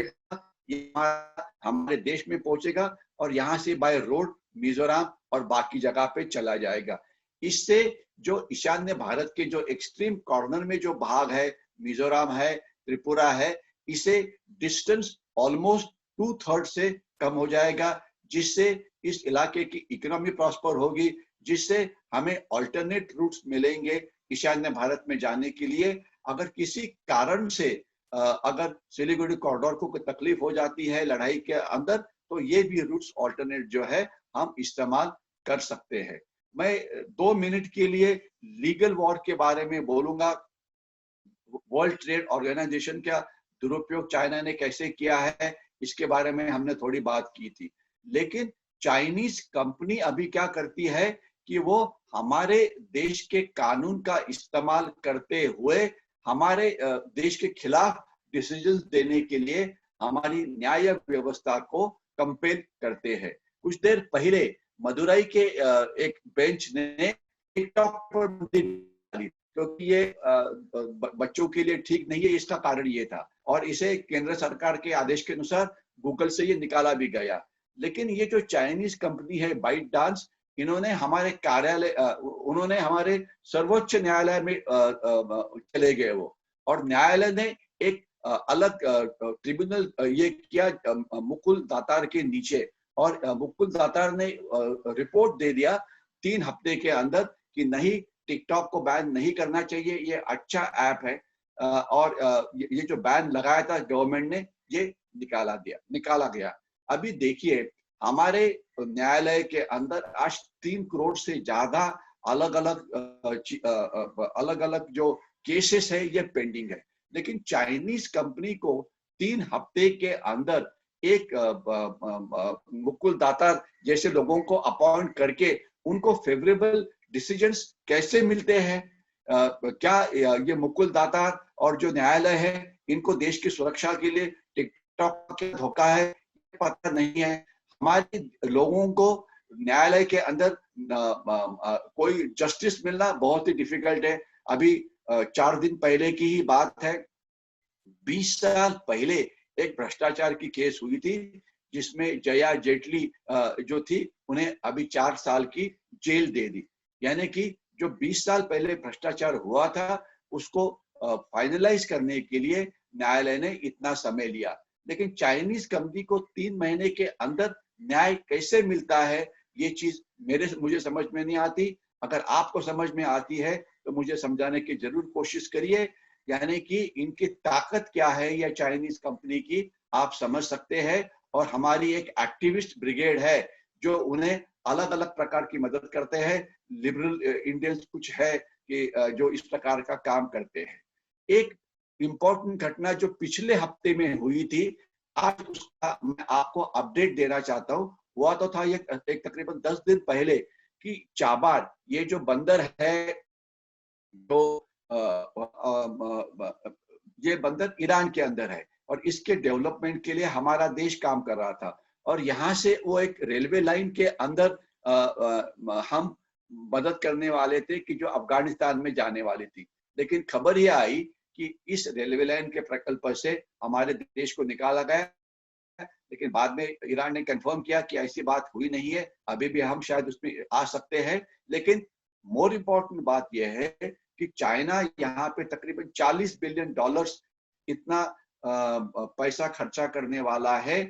हमारे देश में पहुंचेगा और यहाँ से बाय रोड मिजोरम और बाकी जगह पे चला जाएगा। इससे जो ईशान्य भारत के जो एक्सट्रीम कॉर्नर में जो भाग है, मिजोरम है, त्रिपुरा है, इसे डिस्टेंस ऑलमोस्ट 2/3 से कम हो जाएगा, जिससे इस इलाके की इकोनॉमी प्रॉस्पर होगी, जिससे हमें अल्टरनेट रूट्स मिलेंगे ईशान्य भारत में जाने के लिए। अगर किसी कारण से अगर सिलीगुड़ी कॉरिडोर को कोई तकलीफ हो जाती है लड़ाई के अंदर, तो ये भी रूट्स अल्टरनेट जो है हम इस्तेमाल कर सकते हैं। मैं 2 मिनट के लिए लीगल वॉर के बारे में बोलूंगा। वर्ल्ड ट्रेड ऑर्गेनाइजेशन का दुरुपयोग चाइना ने कैसे किया है, इसके बारे में हमने थोड़ी बात की थी। लेकिन चाइनीज कंपनी अभी क्या करती है कि वो हमारे देश के कानून का इस्तेमाल करते हुए हमारे देश के खिलाफ डिसीजंस देने के लिए हमारी न्याय व्यवस्था को कंपेल करते हैं। कुछ देर पहले मदुरई के एक बेंच ने टिकटॉक पर डाली, क्योंकि ये बच्चों के लिए ठीक नहीं है, इसका कारण ये था, और इसे केंद्र सरकार के आदेश के अनुसार गूगल से ये निकाला भी गया। लेकिन ये जो चाइनीज कंपनी है बाइट डांस, इन्होंने हमारे कार्यालय, उन्होंने हमारे सर्वोच्च न्यायालय में चले गए वो, और न्यायालय ने एक अलग ट्रिब्यूनल ये किया मुकुल दातार के नीचे, और मुकुल दातार ने रिपोर्ट दे दिया 3 हफ्ते के अंदर कि नहीं, टिकटॉक को बैन नहीं करना चाहिए, ये अच्छा ऐप है, और ये जो बैन लगाया था गवर्नमेंट ने, ये निकाला गया। अभी देखिए, हमारे न्यायालय के अंदर आज 3 करोड़ से ज्यादा अलग अलग जो केसेस है ये पेंडिंग है। लेकिन चाइनीज कंपनी को 3 हफ्ते के अंदर एक मुकुल दातार जैसे लोगों को अपॉइंट करके उनको फेवरेबल डिसीजंस कैसे मिलते हैं? क्या ये मुकुल दातार और जो न्यायालय है, इनको देश की सुरक्षा के लिए टिकटॉक के धोखा है, पता नहीं है। हमारे लोगों को न्यायालय के अंदर कोई जस्टिस मिलना बहुत ही डिफिकल्ट है। अभी 4 दिन पहले की ही बात है, 20 साल पहले एक भ्रष्टाचार की केस हुई थी जिसमें जया जेटली जो थी, उन्हें अभी 4 साल की जेल दे दी। यानी कि जो 20 साल पहले भ्रष्टाचार हुआ था उसको फाइनलाइज करने के लिए न्यायालय ने इतना समय लिया। लेकिन चाइनीज कंपनी को 3 महीने के अंदर न्याय कैसे मिलता है, ये चीज मुझे समझ में नहीं आती। अगर आपको समझ में आती है तो मुझे समझाने की जरूर कोशिश करिए, यानी कि इनकी ताकत क्या है या चाइनीज कंपनी की, आप समझ सकते हैं। और हमारी एक एक्टिविस्ट ब्रिगेड है जो उन्हें अलग अलग प्रकार की मदद करते हैं। लिबरल इंडियंस कुछ है कि जो इस प्रकार का काम करते हैं। एक इम्पोर्टेंट घटना जो पिछले हफ्ते में हुई थी, आज उसका मैं आपको अपडेट देना चाहता हूँ। हुआ तो था ये एक तकरीबन 10 दिन पहले कि चाबार, ये जो बंदर है, जो ये बंदर ईरान के अंदर है और इसके डेवलपमेंट के लिए हमारा देश काम कर रहा था। और यहाँ से वो एक रेलवे लाइन के अंदर हम मदद करने वाले थे कि जो अफगानिस्तान में जाने वाली थी। लेकिन खबर ये आई कि इस रेलवे लाइन के प्रकल्प से हमारे देश को निकाला गया। लेकिन बाद में ईरान ने कंफर्म किया कि ऐसी बात हुई नहीं है, अभी भी हम शायद उसमें आ सकते हैं। लेकिन मोर इम्पोर्टेंट बात यह है कि चाइना यहाँ पे तकरीबन $40 बिलियन इतना पैसा खर्चा करने वाला है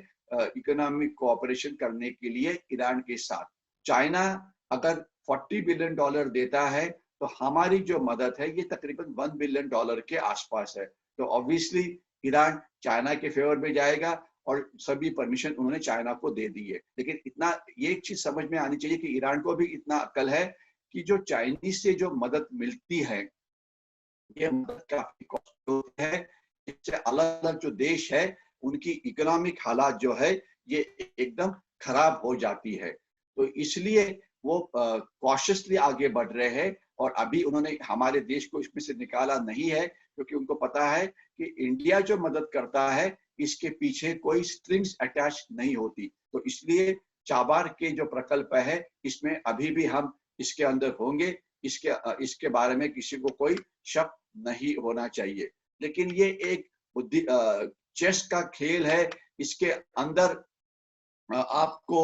इकोनॉमिक कोऑपरेशन करने के लिए ईरान के साथ। चाइना अगर $40 बिलियन देता है तो हमारी जो मदद है ये तकरीबन $1 बिलियन के आसपास है। तो ऑब्वियसली ईरान चाइना के फेवर में जाएगा और सभी परमिशन उन्होंने चाइना को दे दी है। लेकिन इतना ये एक चीज समझ में आनी चाहिए कि ईरान को भी इतना अक्ल है कि जो चाइनीज से जो मदद मिलती है, ये मदद काफी कॉस्टली है। इससे अलग अलग जो देश है उनकी इकोनॉमिक हालात जो है ये एकदम खराब हो जाती है। तो इसलिए वो कॉशियसली आगे बढ़ रहे हैं। और अभी उन्होंने हमारे देश को इसमें से निकाला नहीं है, क्योंकि उनको पता है कि इंडिया जो मदद करता है इसके पीछे कोई स्ट्रिंग्स अटैच नहीं होती। तो इसलिए चाबार के जो प्रकल्प है इसमें अभी भी हम इसके अंदर होंगे, इसके बारे में किसी को कोई शक नहीं होना चाहिए। लेकिन ये एक बुद्धि चेस का खेल है। इसके अंदर आपको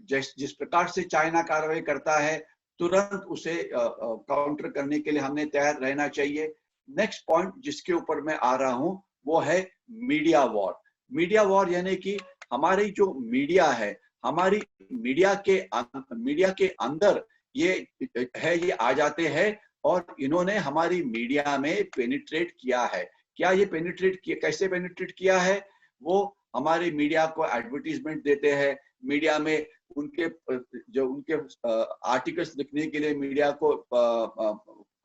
जिस प्रकार से चाइना कार्रवाई करता है तुरंत उसे काउंटर करने के लिए हमने तैयार रहना चाहिए। नेक्स्ट पॉइंट जिसके ऊपर मैं आ रहा हूं वो है मीडिया वॉर। मीडिया वॉर यानी कि हमारी जो मीडिया है, हमारी मीडिया के अंदर ये है, ये आ जाते हैं और इन्होंने हमारी मीडिया में पेनिट्रेट किया है। क्या ये पेनिट्रेट किया, कैसे पेनिट्रेट किया है? वो हमारे मीडिया को एडवर्टीजमेंट देते हैं। मीडिया में उनके आर्टिकल्स लिखने के लिए मीडिया को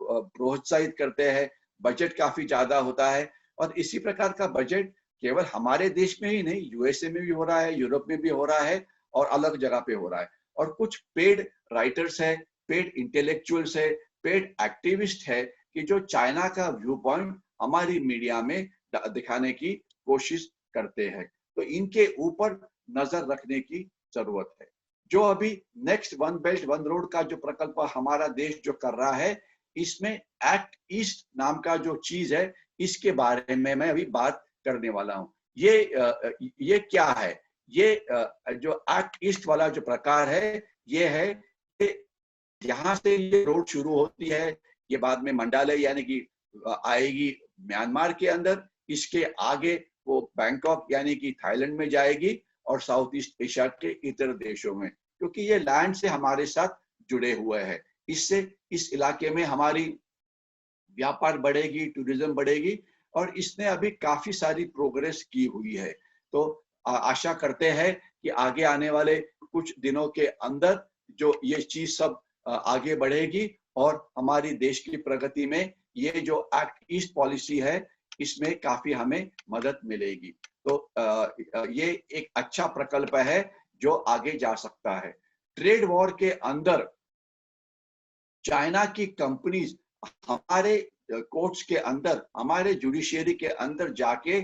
प्रोत्साहित करते हैं। बजट काफी ज्यादा होता है और इसी प्रकार का बजट केवल हमारे देश में ही नहीं, यूएसए में भी हो रहा है, यूरोप में भी हो रहा है और अलग जगह पे हो रहा है। और कुछ पेड राइटर्स है, पेड इंटेलेक्चुअल्स है, पेड एक्टिविस्ट है कि जो चाइना का व्यू पॉइंट हमारी मीडिया में दिखाने की कोशिश करते हैं। तो इनके ऊपर नजर रखने की जरूरत है। जो अभी next one belt one road का जो प्रकल्प हमारा देश जो कर रहा है, इसमें एक्ट ईस्ट नाम का जो चीज है इसके बारे में मैं अभी बात करने वाला हूं। ये क्या है? ये जो एक्ट ईस्ट वाला जो प्रकार है ये है कि यहाँ से ये रोड शुरू होती है, ये बाद में मंडाले यानी कि आएगी म्यांमार के अंदर, इसके आगे वो बैंकॉक यानी कि थाईलैंड में जाएगी और साउथ ईस्ट एशिया के इतर देशों में, क्योंकि ये लैंड से हमारे साथ जुड़े हुए हैं। इससे इस इलाके में हमारी व्यापार बढ़ेगी, टूरिज्म बढ़ेगी और इसने अभी काफी सारी प्रोग्रेस की हुई है। तो आशा करते हैं कि आगे आने वाले कुछ दिनों के अंदर जो ये चीज सब आगे बढ़ेगी और हमारी देश की प्रगति में ये जो एक्ट ईस्ट पॉलिसी है इसमें काफी हमें मदद मिलेगी। तो ये एक अच्छा प्रकल्प है जो आगे जा सकता है। ट्रेड वॉर के अंदर चाइना की कंपनीज हमारे कोर्ट्स के अंदर, हमारे जुडिशियरी के अंदर जाके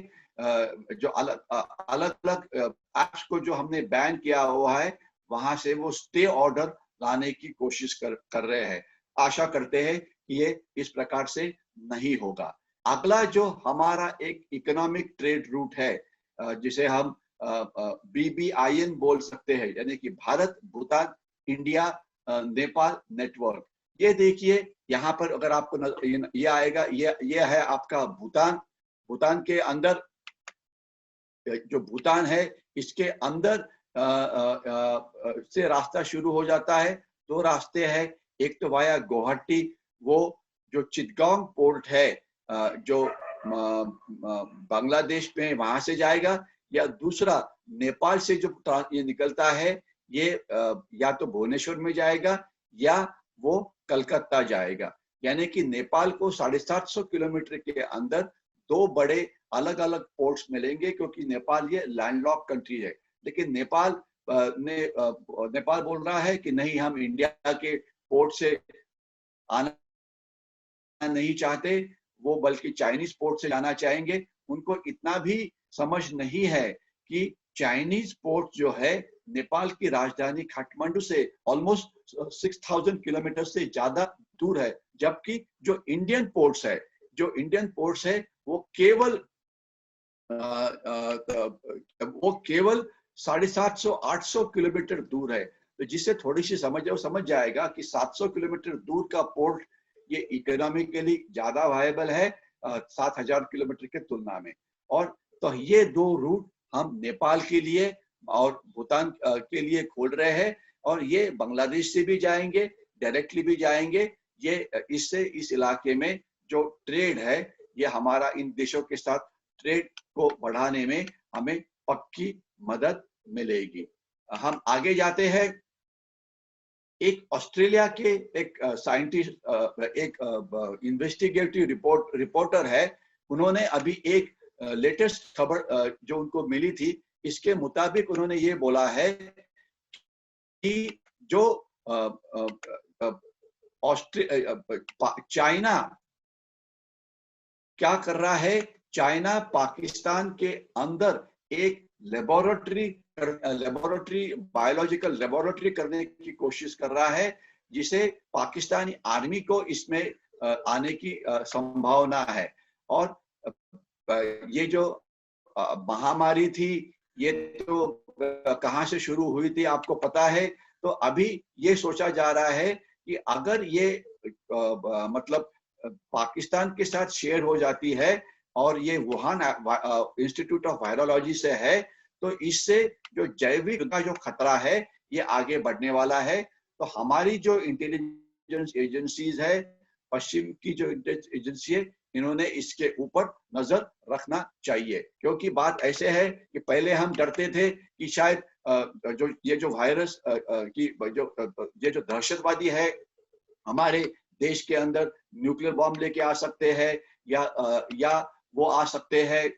जो अलग अलग एक्ट्स को जो हमने बैन किया हुआ है वहां से वो स्टे ऑर्डर लाने की कोशिश कर रहे हैं। आशा करते हैं कि ये इस प्रकार से नहीं होगा। अगला जो हमारा एक इकोनॉमिक ट्रेड रूट है जिसे हम BBIN बोल सकते हैं, यानी कि भारत भूटान इंडिया नेपाल नेटवर्क। ये देखिए यहाँ पर अगर आपको ये आएगा, ये है आपका भूटान। भूटान के अंदर जो भूटान है इसके अंदर से रास्ता शुरू हो जाता है। दो रास्ते हैं, एक तो वाया गुवाहाटी वो जो चिटगांव पोर्ट है जो बांग्लादेश में वहां से जाएगा, या दूसरा नेपाल से जो ये निकलता है ये या तो भुवनेश्वर में जाएगा या वो कलकत्ता जाएगा। यानी कि नेपाल को 750 किलोमीटर के अंदर दो बड़े अलग अलग पोर्ट्स मिलेंगे, क्योंकि नेपाल ये लैंडलॉक कंट्री है। लेकिन नेपाल बोल रहा है कि नहीं, हम इंडिया के पोर्ट से आना नहीं चाहते, वो बल्कि चाइनीज पोर्ट से जाना चाहेंगे। उनको इतना भी समझ नहीं है कि चाइनीज पोर्ट जो है नेपाल की राजधानी काठमांडू से ऑलमोस्ट 6000 किलोमीटर से ज्यादा दूर है, जबकि जो इंडियन पोर्ट्स है वो केवल 750-800 किलोमीटर दूर है। तो जिससे थोड़ी सी समझ जाएगा कि 700 किलोमीटर दूर का पोर्ट ये इकोनॉमिकली ज्यादा वायबल है 7000 किलोमीटर के तुलना में। और तो ये दो रूट हम नेपाल के लिए और भूटान के लिए खोल रहे हैं, और ये बांग्लादेश से भी जाएंगे, डायरेक्टली भी जाएंगे। ये इससे इस इलाके में जो ट्रेड है, ये हमारा इन देशों के साथ ट्रेड को बढ़ाने में हमें पक्की मदद मिलेगी। हम आगे जाते हैं। एक ऑस्ट्रेलिया के एक साइंटिस्ट, एक इन्वेस्टिगेटिव रिपोर्टर है, उन्होंने अभी एक लेटेस्ट खबर जो उनको मिली थी, इसके मुताबिक उन्होंने ये बोला है कि जो चाइना क्या कर रहा है, चाइना पाकिस्तान के अंदर एक बायोलॉजिकल लेबोरेटरी करने की कोशिश कर रहा है, जिसे पाकिस्तानी आर्मी को इसमें आने की संभावना है। और ये जो महामारी थी, ये तो कहाँ से शुरू हुई थी आपको पता है। तो अभी ये सोचा जा रहा है कि अगर ये मतलब पाकिस्तान के साथ शेयर हो जाती है और ये वुहान इंस्टीट्यूट ऑफ वायरोलॉजी से है, तो इससे जो जैविक का जो खतरा है ये आगे बढ़ने वाला है। तो हमारी जो इंटेलिजेंस एजेंसीज है, पश्चिम की जो एजेंसी है, इन्होंने इसके ऊपर नजर रखना चाहिए। क्योंकि बात ऐसे है कि पहले हम डरते थे कि शायद जो वायरस की ये जो दहशतवादी है हमारे देश के अंदर न्यूक्लियर बॉम्ब लेके आ सकते हैं, या वो आ सकते हैं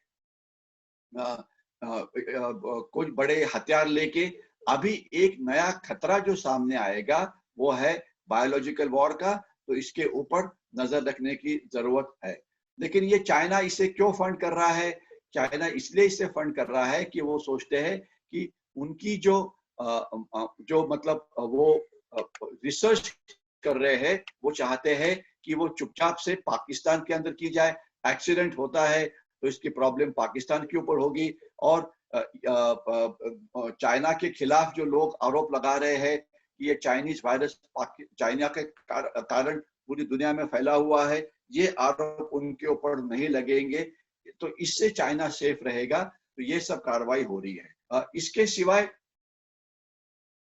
कुछ बड़े हथियार लेके। अभी एक नया खतरा जो सामने आएगा वो है बायोलॉजिकल वॉर का, तो इसके ऊपर नजर रखने की जरूरत है। लेकिन ये चाइना इसे क्यों फंड कर रहा है? चाइना इसलिए इसे फंड कर रहा है कि वो सोचते हैं कि उनकी जो मतलब वो रिसर्च कर रहे हैं, वो चाहते हैं कि वो चुपचाप से पाकिस्तान के अंदर की जाए। एक्सीडेंट होता है तो इसकी प्रॉब्लम पाकिस्तान के ऊपर होगी। और चाइना के खिलाफ जो लोग आरोप लगा रहे हैं कि ये चाइनीज वायरस चाइना के कारण पूरी दुनिया में फैला हुआ है, ये आरोप उनके ऊपर नहीं लगेंगे, तो इससे चाइना सेफ रहेगा। तो ये सब कार्रवाई हो रही है। इसके सिवाय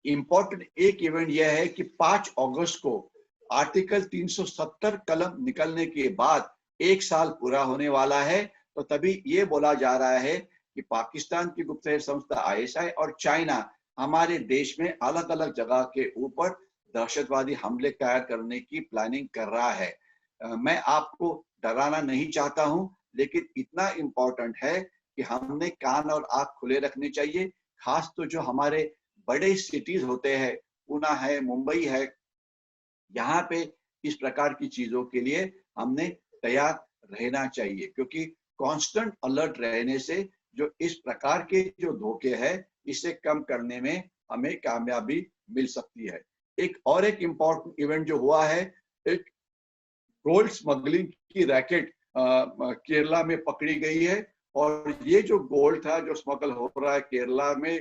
इम्पोर्टेंट एक इवेंट यह है कि 5 अगस्त को आर्टिकल 370 कलम निकलने के बाद 1 साल पूरा होने वाला है। तो तभी ये बोला जा रहा है कि पाकिस्तान की गुप्तचर संस्था ISI और चाइना हमारे देश में अलग अलग जगह के ऊपर दहशतवादी हमले तैयार करने की प्लानिंग कर रहा है। मैं आपको डराना नहीं चाहता हूं, लेकिन इतना इम्पोर्टेंट है कि हमने कान और आंख खुले रखने चाहिए। खास तो जो हमारे बड़े सिटीज होते हैं, पुणे है, मुंबई है, यहाँ पे इस प्रकार की चीजों के लिए हमने तैयार रहना चाहिए, क्योंकि कांस्टेंट अलर्ट रहने से जो इस प्रकार के जो धोखे हैं, इसे कम करने में हमें कामयाबी मिल सकती है। एक इम्पोर्टेंट इवेंट जो हुआ है, एक गोल्ड स्मगलिंग की रैकेट केरला में पकड़ी गई है। और ये जो गोल्ड था जो स्मगल हो रहा है केरला में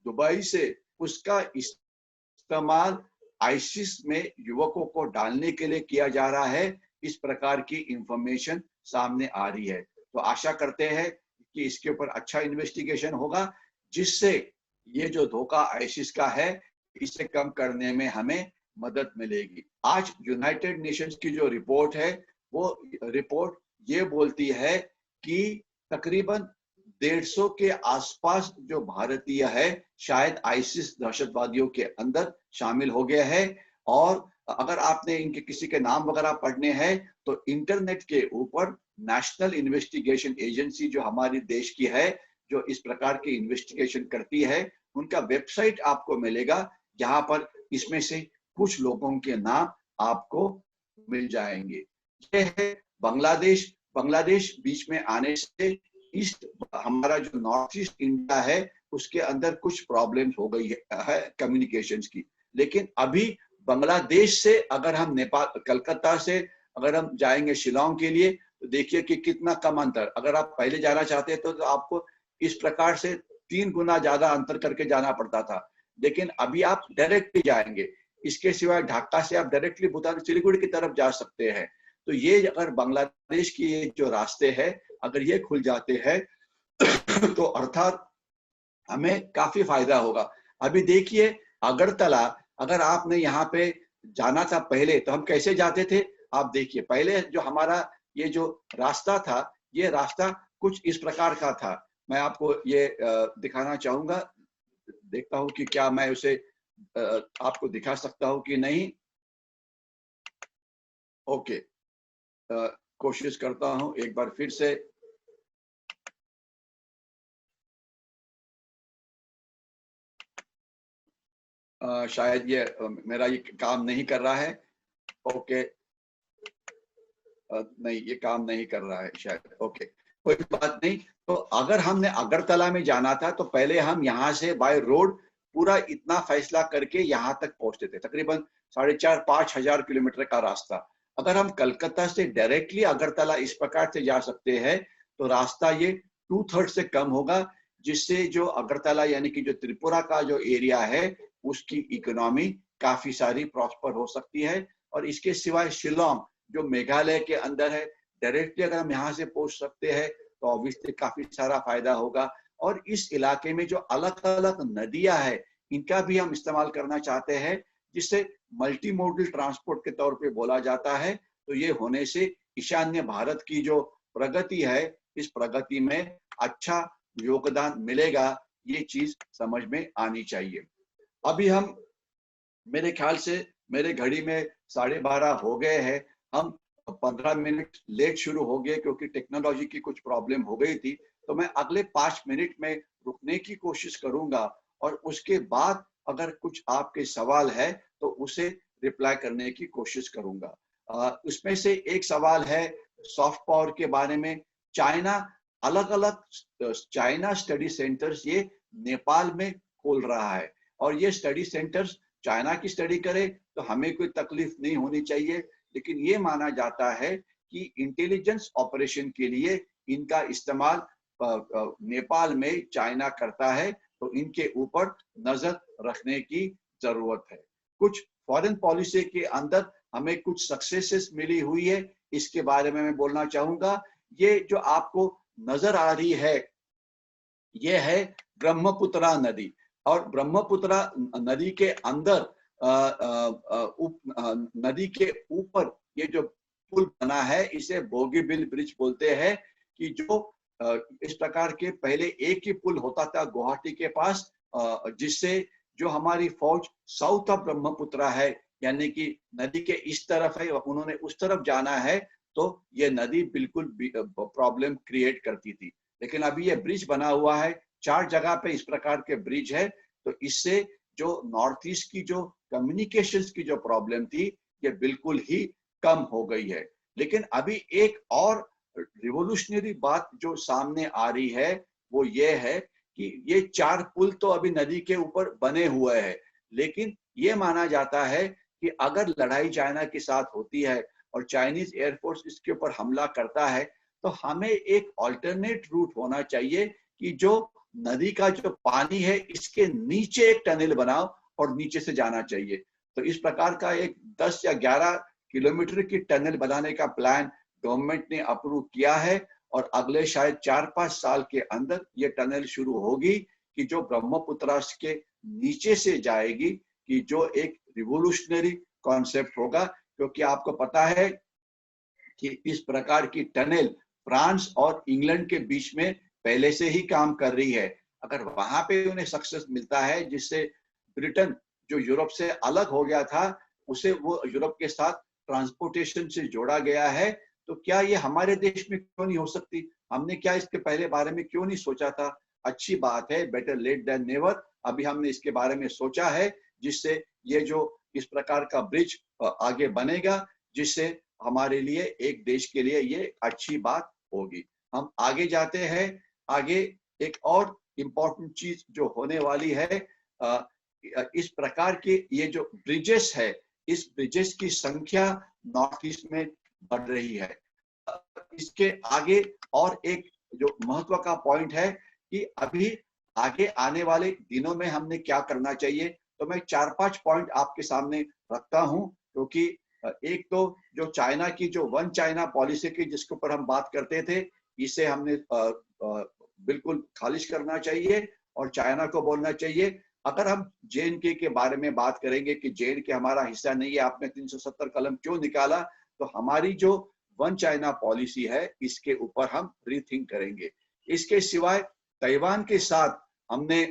दुबई से, उसका इस्तेमाल आईसिस में युवकों को डालने के लिए किया जा रहा है। इस प्रकार की इंफॉर्मेशन सामने आ रही है। तो आशा करते हैं कि इसके ऊपर अच्छा इन्वेस्टिगेशन होगा, जिससे ये जो धोखा आईसिस का है इसे कम करने में हमें मदद मिलेगी। आज यूनाइटेड नेशंस की जो रिपोर्ट है, वो रिपोर्ट ये बोलती है कि तकरीबन 150 के आसपास जो भारतीय है शायद आईसिस दहशतवादियों के अंदर शामिल हो गए हैं। और अगर आपने इनके किसी के नाम वगैरह पढ़ने हैं तो इंटरनेट के ऊपर नेशनल इन्वेस्टिगेशन एजेंसी जो हमारे देश की है, जो इस प्रकार की इन्वेस्टिगेशन करती है, उनका वेबसाइट आपको मिलेगा, जहां पर इसमें से कुछ लोगों के नाम आपको मिल जाएंगे। ये है बांग्लादेश। बांग्लादेश बीच में आने से ईस्ट, हमारा जो नॉर्थ ईस्ट इंडिया है, उसके अंदर कुछ प्रॉब्लम्स हो गई है कम्युनिकेशंस की। लेकिन अभी बांग्लादेश से अगर हम नेपाल, कलकत्ता से अगर हम जाएंगे शिलोंग के लिए, तो देखिए कि कितना कम अंतर। अगर आप पहले जाना चाहते तो आपको इस प्रकार से 3 गुना ज्यादा अंतर करके जाना पड़ता था, लेकिन अभी आप डायरेक्टली जाएंगे। इसके सिवाय ढाका से आप डायरेक्टली भूटान सिलीगुड़ी की तरफ जा सकते हैं। तो ये अगर बांग्लादेश की ये जो रास्ते हैं अगर ये खुल जाते हैं तो अर्थात हमें काफी फायदा होगा। अभी देखिए अगरतला, अगर आपने यहाँ पे जाना था पहले तो हम कैसे जाते थे? आप देखिए पहले जो हमारा ये जो रास्ता था, ये रास्ता कुछ इस प्रकार का था। मैं आपको ये दिखाना चाहूंगा, देखता हूँ कि क्या मैं उसे आपको दिखा सकता हूँ कि नहीं। ओके, कोशिश करता हूँ एक बार फिर से। शायद ये मेरा ये काम नहीं कर रहा है। ओके, नहीं ये काम नहीं कर रहा है शायद। ओके, कोई बात नहीं। तो अगर हमने अगरतला में जाना था तो पहले हम यहाँ से बाय रोड पूरा इतना फैसला करके यहाँ तक पहुंचते थे, तकरीबन 4,500-5 हजार किलोमीटर का रास्ता। अगर हम कलकत्ता से डायरेक्टली अगरतला इस प्रकार से जा सकते हैं तो रास्ता ये 2/3 से कम होगा, जिससे जो अगरतला यानी कि जो त्रिपुरा का जो एरिया है उसकी इकोनॉमी काफी सारी प्रॉस्पर हो सकती है। और इसके सिवाय शिलोंग जो मेघालय के अंदर है, डायरेक्टली अगर हम यहाँ से पहुंच सकते हैं तो ऑब्वियसली काफी सारा फायदा होगा। और इस इलाके में जो अलग अलग नदियां है इनका भी हम इस्तेमाल करना चाहते हैं, जिससे मल्टी मोडल ट्रांसपोर्ट के तौर पे बोला जाता है। तो ये होने से ईशान्य भारत की जो प्रगति है, इस प्रगति में अच्छा योगदान मिलेगा। ये चीज समझ में आनी चाहिए। अभी हम, मेरे ख्याल से मेरे घड़ी में 12:30 हो गए हैं। हम 15 मिनट लेट शुरू हो गए क्योंकि टेक्नोलॉजी की कुछ प्रॉब्लम हो गई थी। तो मैं अगले 5 मिनट में रुकने की कोशिश करूंगा और उसके बाद अगर कुछ आपके सवाल है तो उसे रिप्लाई करने की कोशिश करूंगा। उसमें से एक सवाल है सॉफ्ट पावर के बारे में। चाइना अलग अलग चाइना स्टडी सेंटर्स ये नेपाल में खोल रहा है, और ये स्टडी सेंटर्स चाइना की स्टडी करे तो हमें कोई तकलीफ नहीं होनी चाहिए। लेकिन ये माना जाता है कि इंटेलिजेंस ऑपरेशन के लिए इनका इस्तेमाल नेपाल में चाइना करता है, तो इनके ऊपर नजर रखने की जरूरत है। कुछ फॉरेन पॉलिसी के अंदर हमें कुछ सक्सेसेस मिली हुई है, इसके बारे में मैं बोलना चाहूंगा। ये जो आपको नजर आ रही है ये है ब्रह्मपुत्रा नदी, और ब्रह्मपुत्रा नदी के अंदर नदी के ऊपर ये जो पुल बना है इसे बोगीबिल ब्रिज बोलते हैं। कि जो इस प्रकार के पहले एक ही पुल होता था गुवाहाटी के पास, जिससे जो हमारी फौज साउथ ऑफ ब्रह्मपुत्रा है यानी कि नदी के इस तरफ है, उन्होंने उस तरफ जाना है तो ये नदी बिल्कुल प्रॉब्लम क्रिएट करती थी। लेकिन अभी ये ब्रिज बना हुआ है, 4 जगह पे इस प्रकार के ब्रिज है, तो इससे जो नॉर्थ ईस्ट की जो कम्युनिकेशंस की जो प्रॉब्लम थी ये बिल्कुल ही कम हो गई है। लेकिन अभी एक और रिवोल्यूशनरी बात जो सामने आ रही है वो ये है कि ये 4 पुल तो अभी नदी के ऊपर बने हुए हैं, लेकिन ये माना जाता है कि अगर लड़ाई चाइना के साथ होती है और चाइनीज एयरफोर्स इसके ऊपर हमला करता है तो हमें एक ऑल्टरनेट रूट होना चाहिए कि जो नदी का जो पानी है इसके नीचे एक टनल बनाओ और नीचे से जाना चाहिए। तो इस प्रकार का एक 10 या 11 किलोमीटर की टनल बनाने का प्लान गवर्नमेंट ने अप्रूव किया है, और अगले शायद 4-5 साल के अंदर ये टनल शुरू होगी कि जो ब्रह्मपुत्रा के नीचे से जाएगी, कि जो एक रिवोल्यूशनरी कॉन्सेप्ट होगा, क्योंकि आपको पता है कि इस प्रकार की टनल फ्रांस और इंग्लैंड के बीच में पहले से ही काम कर रही है। अगर वहां पे उन्हें सक्सेस मिलता है, जिससे ब्रिटेन जो यूरोप से अलग हो गया था, उसे वो यूरोप के साथ ट्रांसपोर्टेशन से जोड़ा गया है, तो क्या ये हमारे देश में क्यों नहीं हो सकती? हमने क्या इसके पहले बारे में क्यों नहीं सोचा था? अच्छी बात है, बेटर लेट देन नेवर। अभी हमने इसके बारे में सोचा है, जिससे ये जो इस प्रकार का ब्रिज आगे बनेगा, जिससे हमारे लिए, एक देश के लिए ये अच्छी बात होगी। हम आगे जाते हैं। आगे एक और इम्पोर्टेंट चीज जो होने वाली है, इस प्रकार के ये जो ब्रिजेस है, इस ब्रिजेस की संख्या नॉर्थ ईस्ट में बढ़ रही है। इसके आगे और एक जो महत्व का पॉइंट है कि अभी आगे आने वाले दिनों में हमने क्या करना चाहिए, तो मैं 4-5 पॉइंट आपके सामने रखता हूं, क्योंकि एक तो जो चाइना की जो वन चाइना पॉलिसी की जिसके ऊपर हम बात करते थे, इसे हमने बिल्कुल खारिज करना चाहिए और चाइना को बोलना चाहिए। अगर हम JNK के बारे में बात करेंगे कि JNK हमारा हिस्सा नहीं है, आपने 370 कलम क्यों निकाला, तो हमारी जो वन चाइना पॉलिसी है, इसके ऊपर हम रीथिंक करेंगे। इसके सिवाय ताइवान के साथ हमने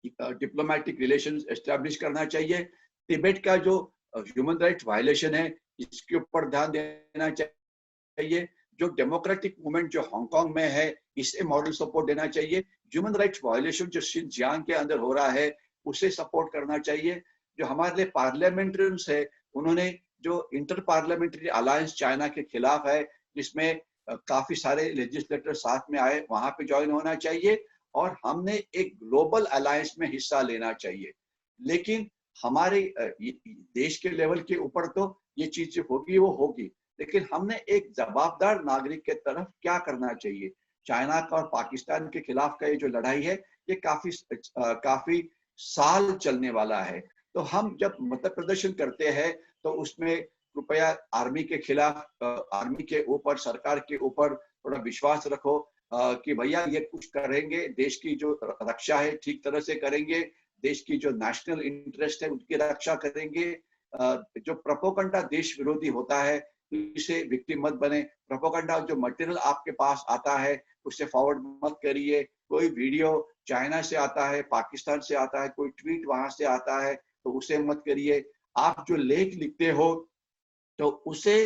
डिप्लोमेटिक रिलेशंस एस्टैब्लिश करना चाहिए। तिब्बत का जो ह्यूमन राइट्स वायलेशन है, इसके ऊपर ध्यान देना चाहिए। जो डेमोक्रेटिक मूवमेंट जो हांगकांग में है, इसे मॉरल सपोर्ट देना चाहिए। ह्यूमन राइट्स वायलेशन जो शिनजियांग के अंदर हो रहा है, उसे सपोर्ट करना चाहिए। जो हमारे लिए पार्लियामेंट्रियंस है, उन्होंने जो इंटर पार्लियामेंट्री अलायंस चाइना के खिलाफ है, जिसमें काफी सारे लेजिस्लेटर साथ में आए, वहां पे ज्वाइन होना चाहिए और हमने एक ग्लोबल अलायंस में हिस्सा लेना चाहिए। लेकिन हमारे देश के लेवल के ऊपर तो ये चीज होगी, वो होगी, लेकिन हमने एक जवाबदार नागरिक के तरफ क्या करना चाहिए। चाइना का और पाकिस्तान के खिलाफ का ये जो लड़ाई है, ये काफी साल चलने वाला है। तो हम जब मत प्रदर्शन करते हैं, तो उसमें कृपया आर्मी के खिलाफ, आर्मी के ऊपर, सरकार के ऊपर थोड़ा विश्वास रखो कि भैया ये कुछ करेंगे, देश की जो रक्षा है ठीक तरह से करेंगे, देश की जो नेशनल इंटरेस्ट है उनकी रक्षा करेंगे। जो प्रोपोगंडा देश विरोधी होता है, इसे विक्टिम मत बने। प्रोपोगंडा जो मटेरियल आपके पास आता है, उससे फॉरवर्ड मत करिए। कोई वीडियो चाइना से आता है, पाकिस्तान से आता है, कोई ट्वीट वहां से आता है, तो उसे मत करिए। आप जो लेख लिखते हो, तो उसे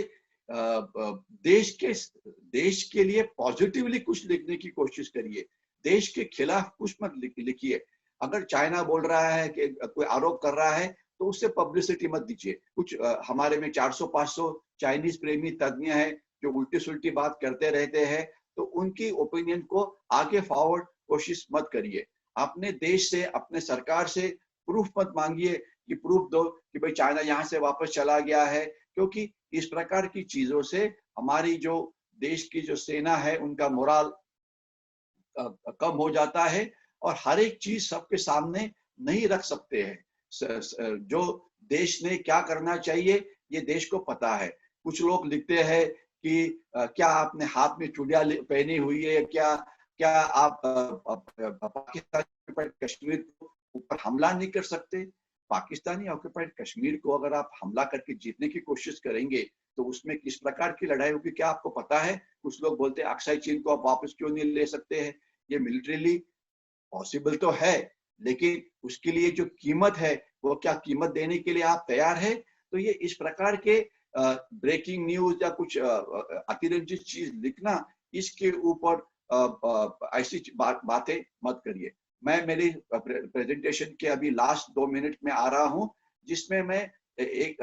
देश के लिए पॉजिटिवली कुछ लिखने की कोशिश करिए। देश के खिलाफ कुछ मत लिखिए। अगर चाइना बोल रहा है कि कोई आरोप कर रहा है, तो उससे पब्लिसिटी मत दीजिए। कुछ हमारे में 400-500 चाइनीज प्रेमी तज्ञ हैं जो उल्टी सुल्टी बात करते रहते हैं, तो उनकी ओपिनियन को आगे फॉरवर्ड कोशिश मत करिए। अपने देश से, अपने सरकार से प्रूफ मत मांगिए कि प्रूफ दो कि भाई चाइना यहाँ से वापस चला गया है, क्योंकि इस प्रकार की चीजों से हमारी जो देश की जो सेना है, उनका मोराल कम हो जाता है और हर एक चीज सबके सामने नहीं रख सकते हैं। जो देश ने क्या करना चाहिए, ये देश को पता है। कुछ लोग लिखते हैं कि क्या आपने हाथ में चूड़ियां पहनी हुई है, क्या क्या आप पाकिस्तान पर कश्मीर के ऊपर हमला नहीं कर सकते? पाकिस्तानी ऑक्युपाइड कश्मीर को अगर आप हमला करके जीतने की कोशिश करेंगे, तो उसमें किस प्रकार की लड़ाई होगी, क्या आपको पता है? कुछ लोग बोलते हैं अक्साई चीन को आप वापस क्यों नहीं ले सकते हैं। ये मिलिट्रीली पॉसिबल तो है, लेकिन उसके लिए जो कीमत है, वो क्या कीमत देने के लिए आप तैयार है? तो ये इस प्रकार के ब्रेकिंग न्यूज या कुछ अतिरंजित चीज लिखना, इसके ऊपर ऐसी बातें मत करिए। मैं मेरी प्रेजेंटेशन के अभी लास्ट 2 मिनट में आ रहा हूं, जिसमें मैं एक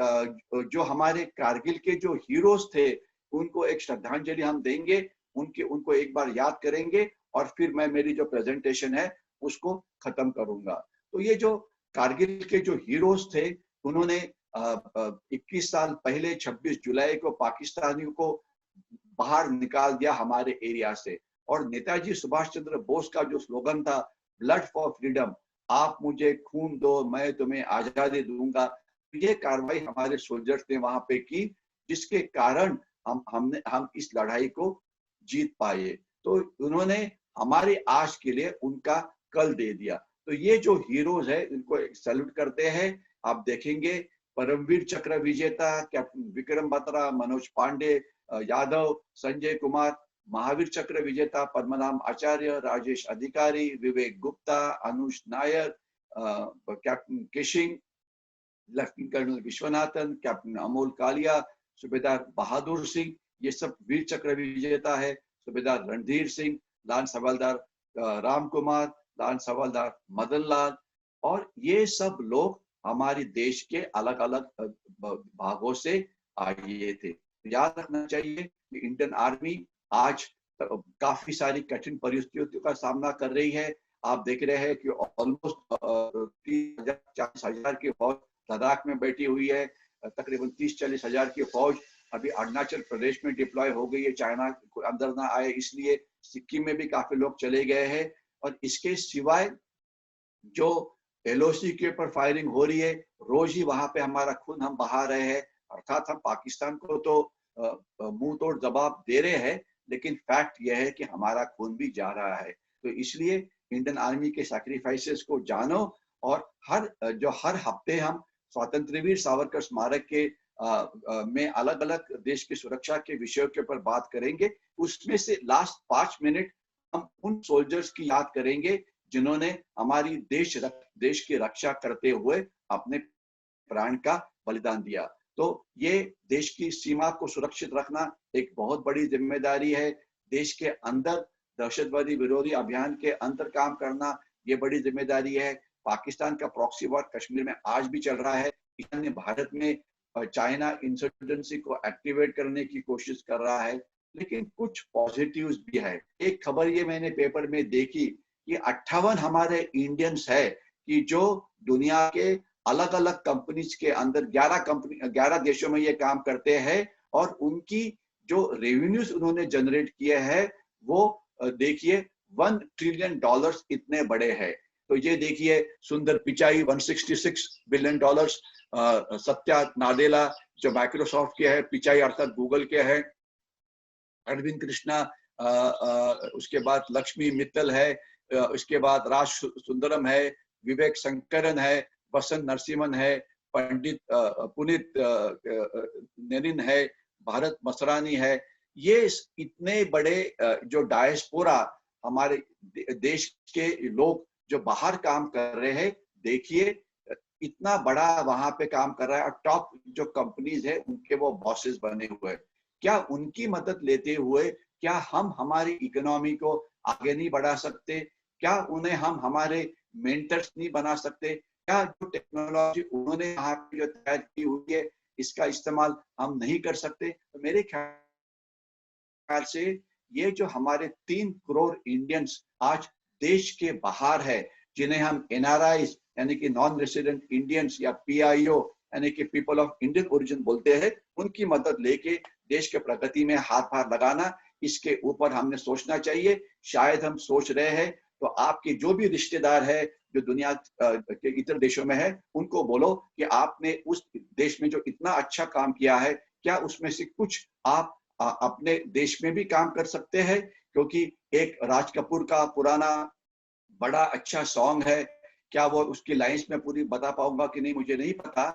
जो हमारे कारगिल के जो हीरोज थे, उनको एक श्रद्धांजलि हम देंगे, उनको एक बार याद करेंगे और फिर मैं मेरी जो प्रेजेंटेशन है उसको खत्म करूंगा। तो ये जो कारगिल के जो हीरोज थे, उन्होंने 21 साल पहले 26 जुलाई को पाकिस्तानियों को बाहर निकाल दिया हमारे एरिया से। और नेताजी सुभाष चंद्र बोस का जो स्लोगन था, ब्लड फॉर फ्रीडम, आप मुझे खून दो मैं तुम्हें आजादी दूंगा, ये कार्रवाई हमारे सोल्जर्स ने वहां पे की, जिसके कारण हम इस लड़ाई को जीत पाए। तो उन्होंने हमारी आज के लिए उनका कल दे दिया। तो ये जो हीरोज है, इनको सैल्यूट करते हैं। आप देखेंगे परमवीर चक्र विजेता कैप्टन विक्रम बत्रा, मनोज पांडे, यादव, संजय कुमार, महावीर चक्र विजेता Padmanabh Acharya, Rajesh Adhikari, Vivek Gupta, Anuj Nayyar, captain Keishing, lieutenant colonel Vishwanathan, captain Amol Kalia, Subedar Bahadur Singh, ये सब वीर चक्र विजेता है। सूबेदार रणधीर सिंह, लांस हवलदार राम कुमार, लांस हवलदार मदन लाल, और ये सब लोग हमारे देश के अलग अलग भागों से आए थे। याद रखना चाहिए कि इंडियन आर्मी आज काफी सारी कठिन परिस्थितियों का सामना कर रही है। आप देख रहे हैं कि ऑलमोस्ट 30,000-40,000 की फौज लद्दाख में बैठी हुई है। तकरीबन 30-40 हजार की फौज अभी अरुणाचल प्रदेश में डिप्लॉय हो गई है, चाइना को अंदर ना आए इसलिए। सिक्किम में भी काफी लोग चले गए हैं। और इसके सिवाय जो LOC के ऊपर फायरिंग हो रही है, रोज ही वहां पे हमारा खून हम बहा रहे हैं। अर्थात हम पाकिस्तान को तो मुंह तोड़ जवाब दे रहे हैं, लेकिन फैक्ट यह है कि हमारा खून भी जा रहा है। तो इसलिए इंडियन आर्मी के सैक्रिफाइसेस को जानो, और हर हफ्ते हम स्वतंत्रवीर सावरकर स्मारक के में अलग अलग देश की सुरक्षा के विषयों के ऊपर बात करेंगे। उसमें से लास्ट 5 मिनट हम उन सोल्जर्स की याद करेंगे जिन्होंने हमारी देश की रक्षा करते हुए अपने प्राण का बलिदान दिया। तो ये देश की सीमा को सुरक्षित रखना एक बहुत बड़ी जिम्मेदारी है। देश के अंदर दहशतवादी विरोधी अभियान के अंदर काम करना ये बड़ी जिम्मेदारी है। पाकिस्तान का प्रॉक्सी वॉर कश्मीर में आज भी चल रहा है। ईशान्य भारत में चाइना इंसर्जेंसी को एक्टिवेट करने की कोशिश कर रहा है, लेकिन कुछ पॉजिटिव्स भी है। एक खबर ये मैंने पेपर में देखी कि 58 हमारे इंडियंस है कि जो दुनिया के अलग अलग कंपनीज के अंदर 11 देशों में ये काम करते हैं, और उनकी जो रेवेन्यूज उन्होंने जनरेट किए हैं वो देखिए $1 ट्रिलियन इतने बड़े हैं। तो ये देखिए सुंदर पिचाई $166 बिलियन, सत्या नाडेला जो माइक्रोसॉफ्ट के है, पिचाई अर्थात गूगल के है, अरविंद कृष्णा, उसके बाद लक्ष्मी मित्तल है, उसके बाद राज सुंदरम है, विवेक शंकरन है, वसंत नरसिम्हन है, पंडित पुनीत नैनिन है, भारत मसरानी है। ये इतने बड़े जो डायस्पोरा हमारे देश के लोग जो बाहर काम कर रहे हैं, देखिए इतना बड़ा वहां पे काम कर रहा है, और टॉप जो कंपनीज है उनके वो बॉसेस बने हुए हैं। क्या उनकी मदद लेते हुए क्या हम हमारी इकोनॉमी को आगे नहीं बढ़ा सकते? क्या उन्हें हम हमारे मेंटर्स नहीं बना सकते? क्या जो टेक्नोलॉजी उन्होंने यहाँ पे जो तैयार की हुई है इसका इस्तेमाल हम नहीं कर सकते? तो मेरे ख्याल से ये जो हमारे 3 करोड़ इंडियंस आज देश के बाहर है, जिन्हें हम NRIs यानी कि नॉन रेसिडेंट इंडियंस या PIO यानी कि पीपल ऑफ इंडियन ओरिजिन बोलते हैं, उनकी मदद लेके देश के प्रगति में हाथ पार लगाना, इसके ऊपर हमने सोचना चाहिए। शायद हम सोच रहे हैं तो आपके जो भी रिश्तेदार है जो दुनिया के इतर देशों में है, उनको बोलो कि आपने उस देश में जो इतना अच्छा काम किया है, क्या उसमें से कुछ आप अपने देश में भी काम कर सकते हैं? क्योंकि एक राज कपूर का पुराना बड़ा अच्छा सॉन्ग है, क्या वो उसकी लाइंस में पूरी बता पाऊंगा कि नहीं मुझे नहीं पता,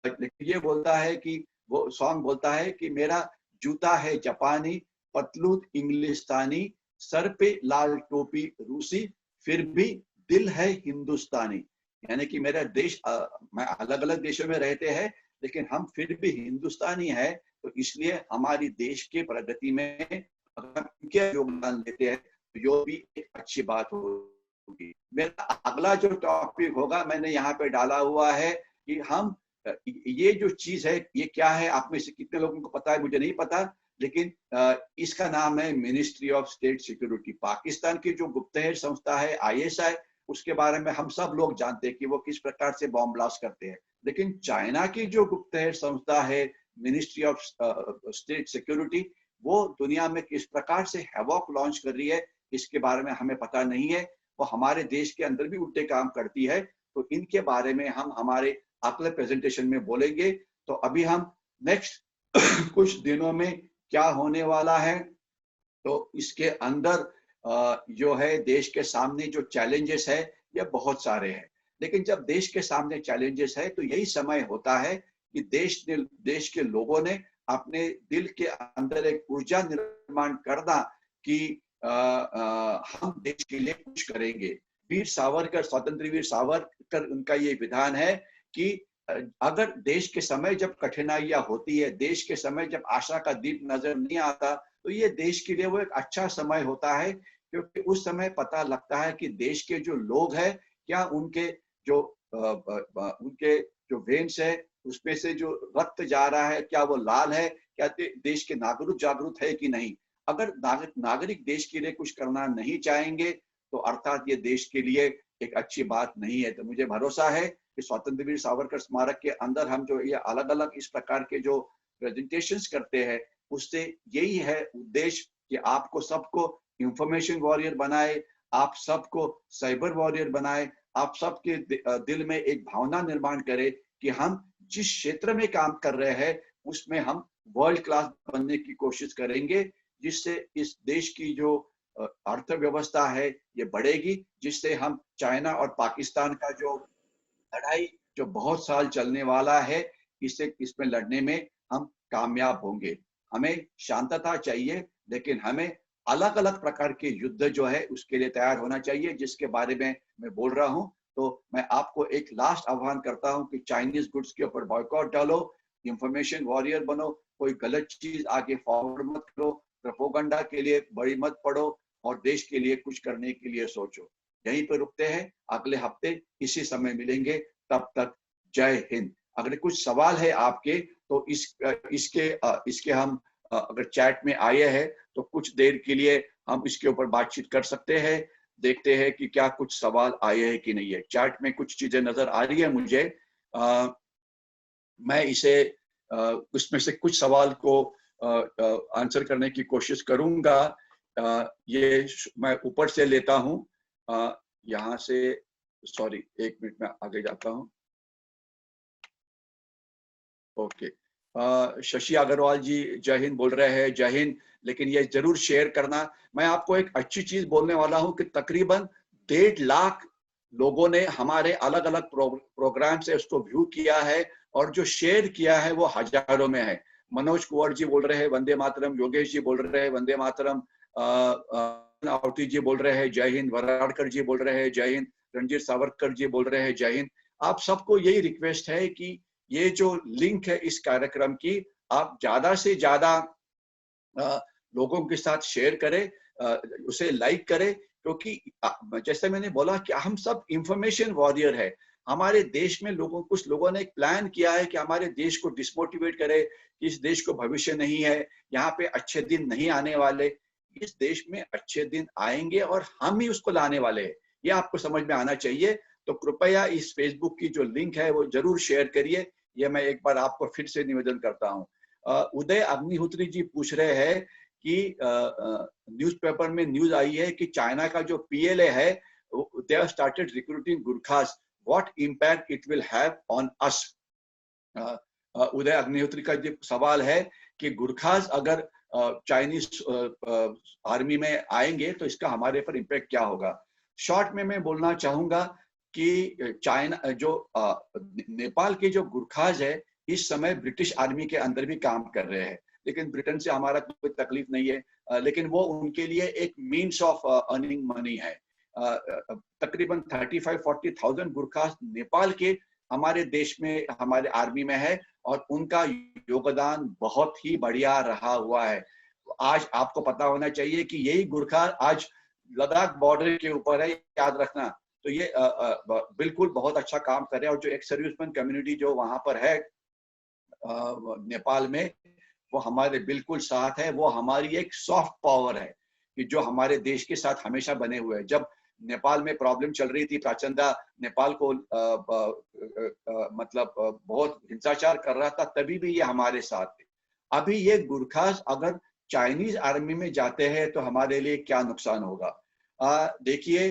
लेकिन ये बोलता है कि वो सॉन्ग बोलता है कि मेरा जूता है जापानी, पतलून इंग्लिस्तानी, सर पे लाल टोपी रूसी, फिर भी दिल है हिंदुस्तानी। यानी कि मेरा देश मैं अलग अलग देशों में रहते हैं, लेकिन हम फिर भी हिंदुस्तानी है। तो इसलिए हमारी देश के प्रगति में अगर हम उनके योगदान लेते हैं तो ये भी एक अच्छी बात होगी। मेरा अगला जो टॉपिक होगा मैंने यहाँ पे डाला हुआ है कि हम ये जो चीज है ये क्या है, आप में से कितने लोगों को पता है मुझे नहीं पता, लेकिन इसका नाम है ministry of state security. Pakistan की जो गुप्तहेर संस्था है ISI, उसके बारे में हम सब लोग जानते हैं कि वो किस प्रकार से बॉम्ब ब्लास्ट करते हैं। लेकिन चाइना की जो गुप्तहेर संस्था है मिनिस्ट्री ऑफ स्टेट सिक्योरिटी, वो दुनिया में किस प्रकार से हैवॉक लॉन्च कर रही है इसके बारे में हमें पता नहीं है। वो हमारे देश के अंदर भी उल्टे काम करती है। तो इनके बारे में हम हमारे अगले प्रेजेंटेशन में बोलेंगे। तो अभी हम नेक्स्ट कुछ दिनों में क्या होने वाला है, तो इसके अंदर जो है देश के सामने जो चैलेंजेस है ये बहुत सारे हैं, लेकिन जब देश के सामने चैलेंजेस है तो यही समय होता है कि देश के लोगों ने अपने दिल के अंदर एक ऊर्जा निर्माण करना कि हम देश के लिए कुछ करेंगे। वीर सावरकर, स्वतंत्र वीर सावरकर, उनका ये विधान है कि अगर देश के समय जब कठिनाइयां होती है, देश के समय जब आशा का दीप नजर नहीं आता, तो ये देश के लिए वो एक अच्छा समय होता है, क्योंकि उस समय पता लगता है कि देश के जो लोग हैं, क्या उनके जो उनके जो वेन्स है उसमें से जो रक्त जा रहा है क्या वो लाल है, क्या देश के नागरिक जागरूक है कि नहीं। अगर नागरिक देश के लिए कुछ करना नहीं चाहेंगे तो अर्थात ये देश के लिए एक अच्छी बात नहीं है। तो मुझे भरोसा है कि स्वतंत्र वीर सावरकर स्मारक के अंदर हम जो ये अलग अलग इस प्रकार के जो प्रेजेंटेशंस करते हैं, उससे यही है उद्देश्य कि आपको सबको इंफॉर्मेशन वॉरियर बनाए, आप सबको साइबर वॉरियर बनाए, आप सबके दिल में एक भावना निर्माण करे कि हम जिस क्षेत्र में काम कर रहे हैं उसमें हम वर्ल्ड क्लास बनने की कोशिश करेंगे, जिससे इस देश की जो अर्थव्यवस्था है ये बढ़ेगी, जिससे हम चाइना और पाकिस्तान का जो लड़ाई जो बहुत साल चलने वाला है, इससे इसमें लड़ने में हम कामयाब होंगे। हमें शांतता चाहिए, लेकिन हमें अलग अलग प्रकार के युद्ध जो है उसके लिए तैयार होना चाहिए, जिसके बारे में मैं बोल रहा हूँ। तो मैं आपको एक लास्ट आह्वान करता हूँ कि चाइनीज गुड्स के ऊपर बॉयकॉट डालो, इंफॉर्मेशन वॉरियर बनो, कोई गलत चीज आगे फॉरवर्ड मत करो, प्रोपोगंडा के लिए बड़ी मत पड़ो, और देश के लिए कुछ करने के लिए सोचो। यहीं पर रुकते हैं, अगले हफ्ते इसी समय मिलेंगे। तब तक जय हिंद। अगर कुछ सवाल है आपके तो इसके हम अगर चैट में आए हैं तो कुछ देर के लिए हम इसके ऊपर बातचीत कर सकते हैं। देखते हैं कि क्या कुछ सवाल आए हैं कि नहीं है। चैट में कुछ चीजें नजर आ रही है मुझे। मैं इसे उसमें से कुछ सवाल को आंसर करने की कोशिश करूंगा। ये मैं ऊपर से लेता हूं, यहाँ से। सॉरी, एक मिनट में आगे जाता हूं। ओके, शशि अग्रवाल जी जय हिंद बोल रहे हैं। जय हिंद। लेकिन ये जरूर शेयर करना। मैं आपको एक अच्छी चीज बोलने वाला हूं कि तकरीबन 1.5 लाख लोगों ने हमारे अलग अलग प्रोग्राम से उसको व्यू किया है, और जो शेयर किया है वो हजारों में है। मनोज कुंवर जी बोल रहे हैं वंदे मातरम, योगेश जी बोल रहे हैं वंदे मातरम, आवटी जी बोल रहे हैं जय हिंद, वराड़कर जी बोल रहे हैं जय हिंद, रणजीत सावरकर जी बोल रहे हैं जय हिंद। आप सबको यही रिक्वेस्ट है कि ये जो लिंक है इस कार्यक्रम की, आप ज्यादा से ज्यादा लोगों के साथ शेयर करें, उसे लाइक करें, क्योंकि जैसे मैंने बोला कि हम सब इंफॉर्मेशन वॉरियर है। हमारे देश में कुछ लोगों ने एक प्लान किया है कि हमारे देश को डिसमोटिवेट करे, कि इस देश को भविष्य नहीं है, यहाँ पे अच्छे दिन नहीं आने वाले। इस देश में अच्छे दिन आएंगे और हम ही उसको लाने वाले हैं, ये आपको समझ में आना चाहिए। तो कृपया इस फेसबुक की जो लिंक है वो जरूर शेयर करिए, ये मैं एक बार आपको फिर से निवेदन करता हूँ। उदय अग्निहोत्री जी पूछ रहे हैं कि न्यूज़पेपर में न्यूज आई है कि चाइना का जो पीएलए है, they have started recruiting Gurkhas, what impact it will have on us. Uday Agnihotri का जो सवाल है कि गुरखास अगर चाइनीज आर्मी में आएंगे तो इसका हमारे पर इम्पैक्ट क्या होगा। शॉर्ट में मैं बोलना चाहूंगा कि चाइना जो नेपाल के जो गुरखाज है इस समय ब्रिटिश आर्मी के अंदर भी काम कर रहे हैं, लेकिन ब्रिटेन से हमारा कोई तकलीफ नहीं है, लेकिन वो उनके लिए एक मीन्स ऑफ अर्निंग मनी है। तकरीबन 35-40,000 गुरखाज नेपाल के हमारे देश में हमारे आर्मी में है, और उनका योगदान बहुत ही बढ़िया रहा हुआ है। आज आपको पता होना चाहिए कि यही गुरखा आज लद्दाख बॉर्डर के ऊपर है, याद रखना। तो ये बिल्कुल बहुत अच्छा काम कर रहे हैं, और जो एक सर्विसमैन कम्युनिटी जो वहां पर है नेपाल में, वो हमारे बिल्कुल साथ है। वो हमारी एक सॉफ्ट पावर है कि जो हमारे देश के साथ हमेशा बने हुए हैं। जब नेपाल में प्रॉब्लम चल रही थी, प्रचंडा नेपाल को मतलब बहुत हिंसाचार कर रहा था, तभी भी ये हमारे साथ थे। अभी ये गुरखास अगर चाइनीज आर्मी में जाते हैं तो हमारे लिए क्या नुकसान होगा। देखिए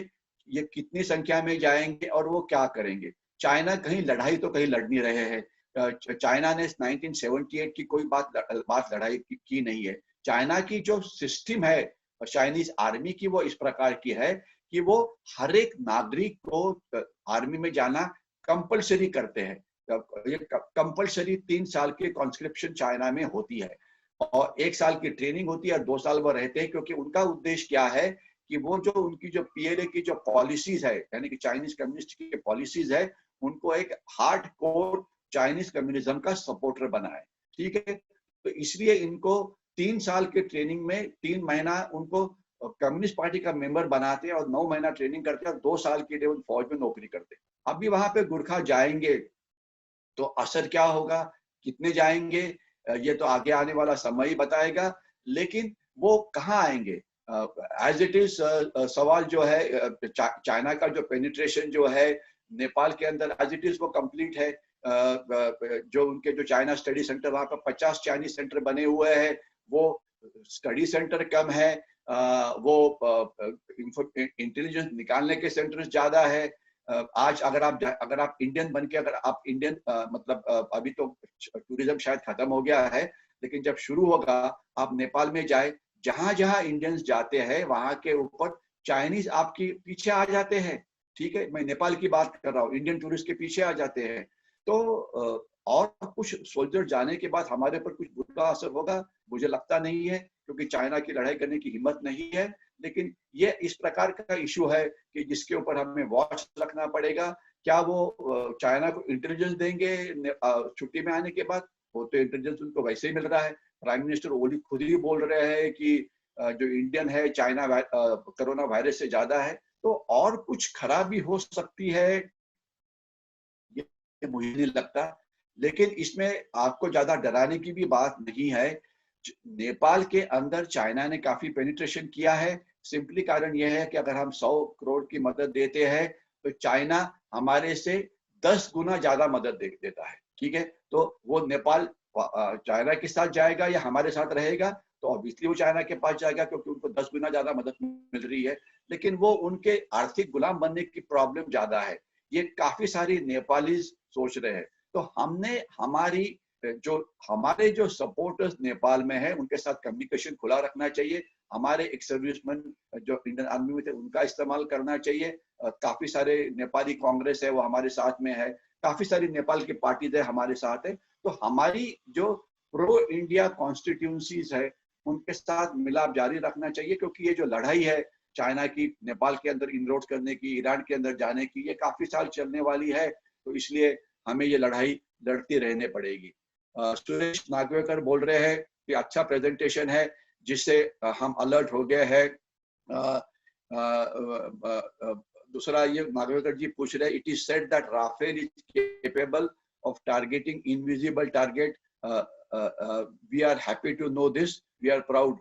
ये कितनी संख्या में जाएंगे और वो क्या करेंगे। चाइना कहीं लड़ाई तो कहीं लड़ नहीं रहे हैं। चाइना ने 1978 की कोई बात लड़ाई की नहीं है। चाइना की जो सिस्टम है चाइनीज आर्मी की, वो इस प्रकार की है कि वो हर एक नागरिक को आर्मी में जाना कंपलसरी करते हैं। ये कंपलसरी 3 साल की कॉन्स्क्रिप्शन चाइना में होती है और 1 साल की ट्रेनिंग होती है और 2 साल वो रहते हैं, क्योंकि उनका उद्देश्य क्या है कि वो जो उनकी जो पीएलए की जो पॉलिसीज है, यानी कि चाइनीज कम्युनिस्ट की पॉलिसीज है, उनको एक हार्ड कोर चाइनीज कम्युनिज्म का सपोर्टर बनाए। ठीक है, तो इसलिए इनको 3 साल के ट्रेनिंग में 3 महीना उनको कम्युनिस्ट पार्टी का मेंबर बनाते हैं और 9 महीना ट्रेनिंग करते हैं और 2 साल के लिए उन फौज में नौकरी करते हैं। अभी वहां पे गुरखा जाएंगे तो असर क्या होगा, कितने जाएंगे, ये तो आगे आने वाला समय ही बताएगा। लेकिन वो कहाँ आएंगे, एज इट इज सवाल जो है, चाइना का जो पेनिट्रेशन जो है नेपाल के अंदर एज इट इज वो कंप्लीट है। जो उनके जो चाइना स्टडी सेंटर, वहां पर 50 चाइनीज सेंटर बने हुए हैं, वो स्टडी सेंटर कम है, वो इंटेलिजेंस निकालने के सेंटर्स ज्यादा है। आज अगर आप इंडियन बन के, अगर आप इंडियन मतलब अभी तो टूरिज्म शायद खत्म हो गया है, लेकिन जब शुरू होगा आप नेपाल में जाए, जहां जहां इंडियंस जाते हैं वहां के ऊपर चाइनीज आपके पीछे आ जाते हैं। ठीक है, मैं नेपाल की बात कर रहा हूँ, इंडियन टूरिस्ट के पीछे आ जाते हैं। तो और कुछ सोल्जर जाने के बाद हमारे पर कुछ बुरा असर होगा, मुझे लगता नहीं है, क्योंकि चाइना की लड़ाई करने की हिम्मत नहीं है। लेकिन ये इस प्रकार का इशू है कि जिसके ऊपर हमें वॉच रखना पड़ेगा। क्या वो चाइना को इंटेलिजेंस देंगे छुट्टी में आने के बाद? वो तो इंटेलिजेंस उनको वैसे ही मिल रहा है। प्राइम मिनिस्टर ओली खुद ही बोल रहे हैं कि जो इंडियन है चाइना कोरोना वायरस से ज्यादा है। तो और कुछ खराबी हो सकती है, ये मुझे नहीं लगता। लेकिन इसमें आपको ज्यादा डराने की भी बात नहीं है। नेपाल के अंदर चाइना ने काफी पेनिट्रेशन किया है। सिंपली कारण यह है कि अगर हम 100 करोड़ की मदद देते हैं तो चाइना हमारे से 10 गुना ज्यादा मदद देता है। ठीक है, तो वो नेपाल चाइना के साथ जाएगा या हमारे साथ रहेगा, तो ऑब्वियसली वो चाइना के पास जाएगा, क्योंकि उनको 10 गुना ज्यादा मदद मिल रही है। लेकिन वो उनके आर्थिक गुलाम बनने की प्रॉब्लम ज्यादा है, ये काफी सारी नेपाली सोच रहे हैं। तो हमने हमारे जो सपोर्टर्स नेपाल में है उनके साथ कम्युनिकेशन खुला रखना चाहिए। हमारे एक सर्विसमैन जो इंडियन आर्मी में थे उनका इस्तेमाल करना चाहिए। काफी सारे नेपाली कांग्रेस है वो हमारे साथ में है, काफी सारी नेपाल की पार्टीज है हमारे साथ है। तो हमारी जो प्रो इंडिया कॉन्स्टिट्यूंसीज है उनके साथ मिलाप जारी रखना चाहिए, क्योंकि ये जो लड़ाई है चाइना की नेपाल के अंदर इनरोड करने की, ईरान के अंदर जाने की, ये काफी साल चलने वाली है। तो इसलिए हमें ये लड़ाई लड़ती रहने पड़ेगी। सुरेश नागवेकर बोल रहे हैं कि अच्छा प्रेजेंटेशन है, जिससे हम अलर्ट हो गए हैं। दूसरा ये नागवेकर जी पूछ रहे हैं, it is said that Rafale is capable of targeting invisible target, we are happy to know this, we are proud.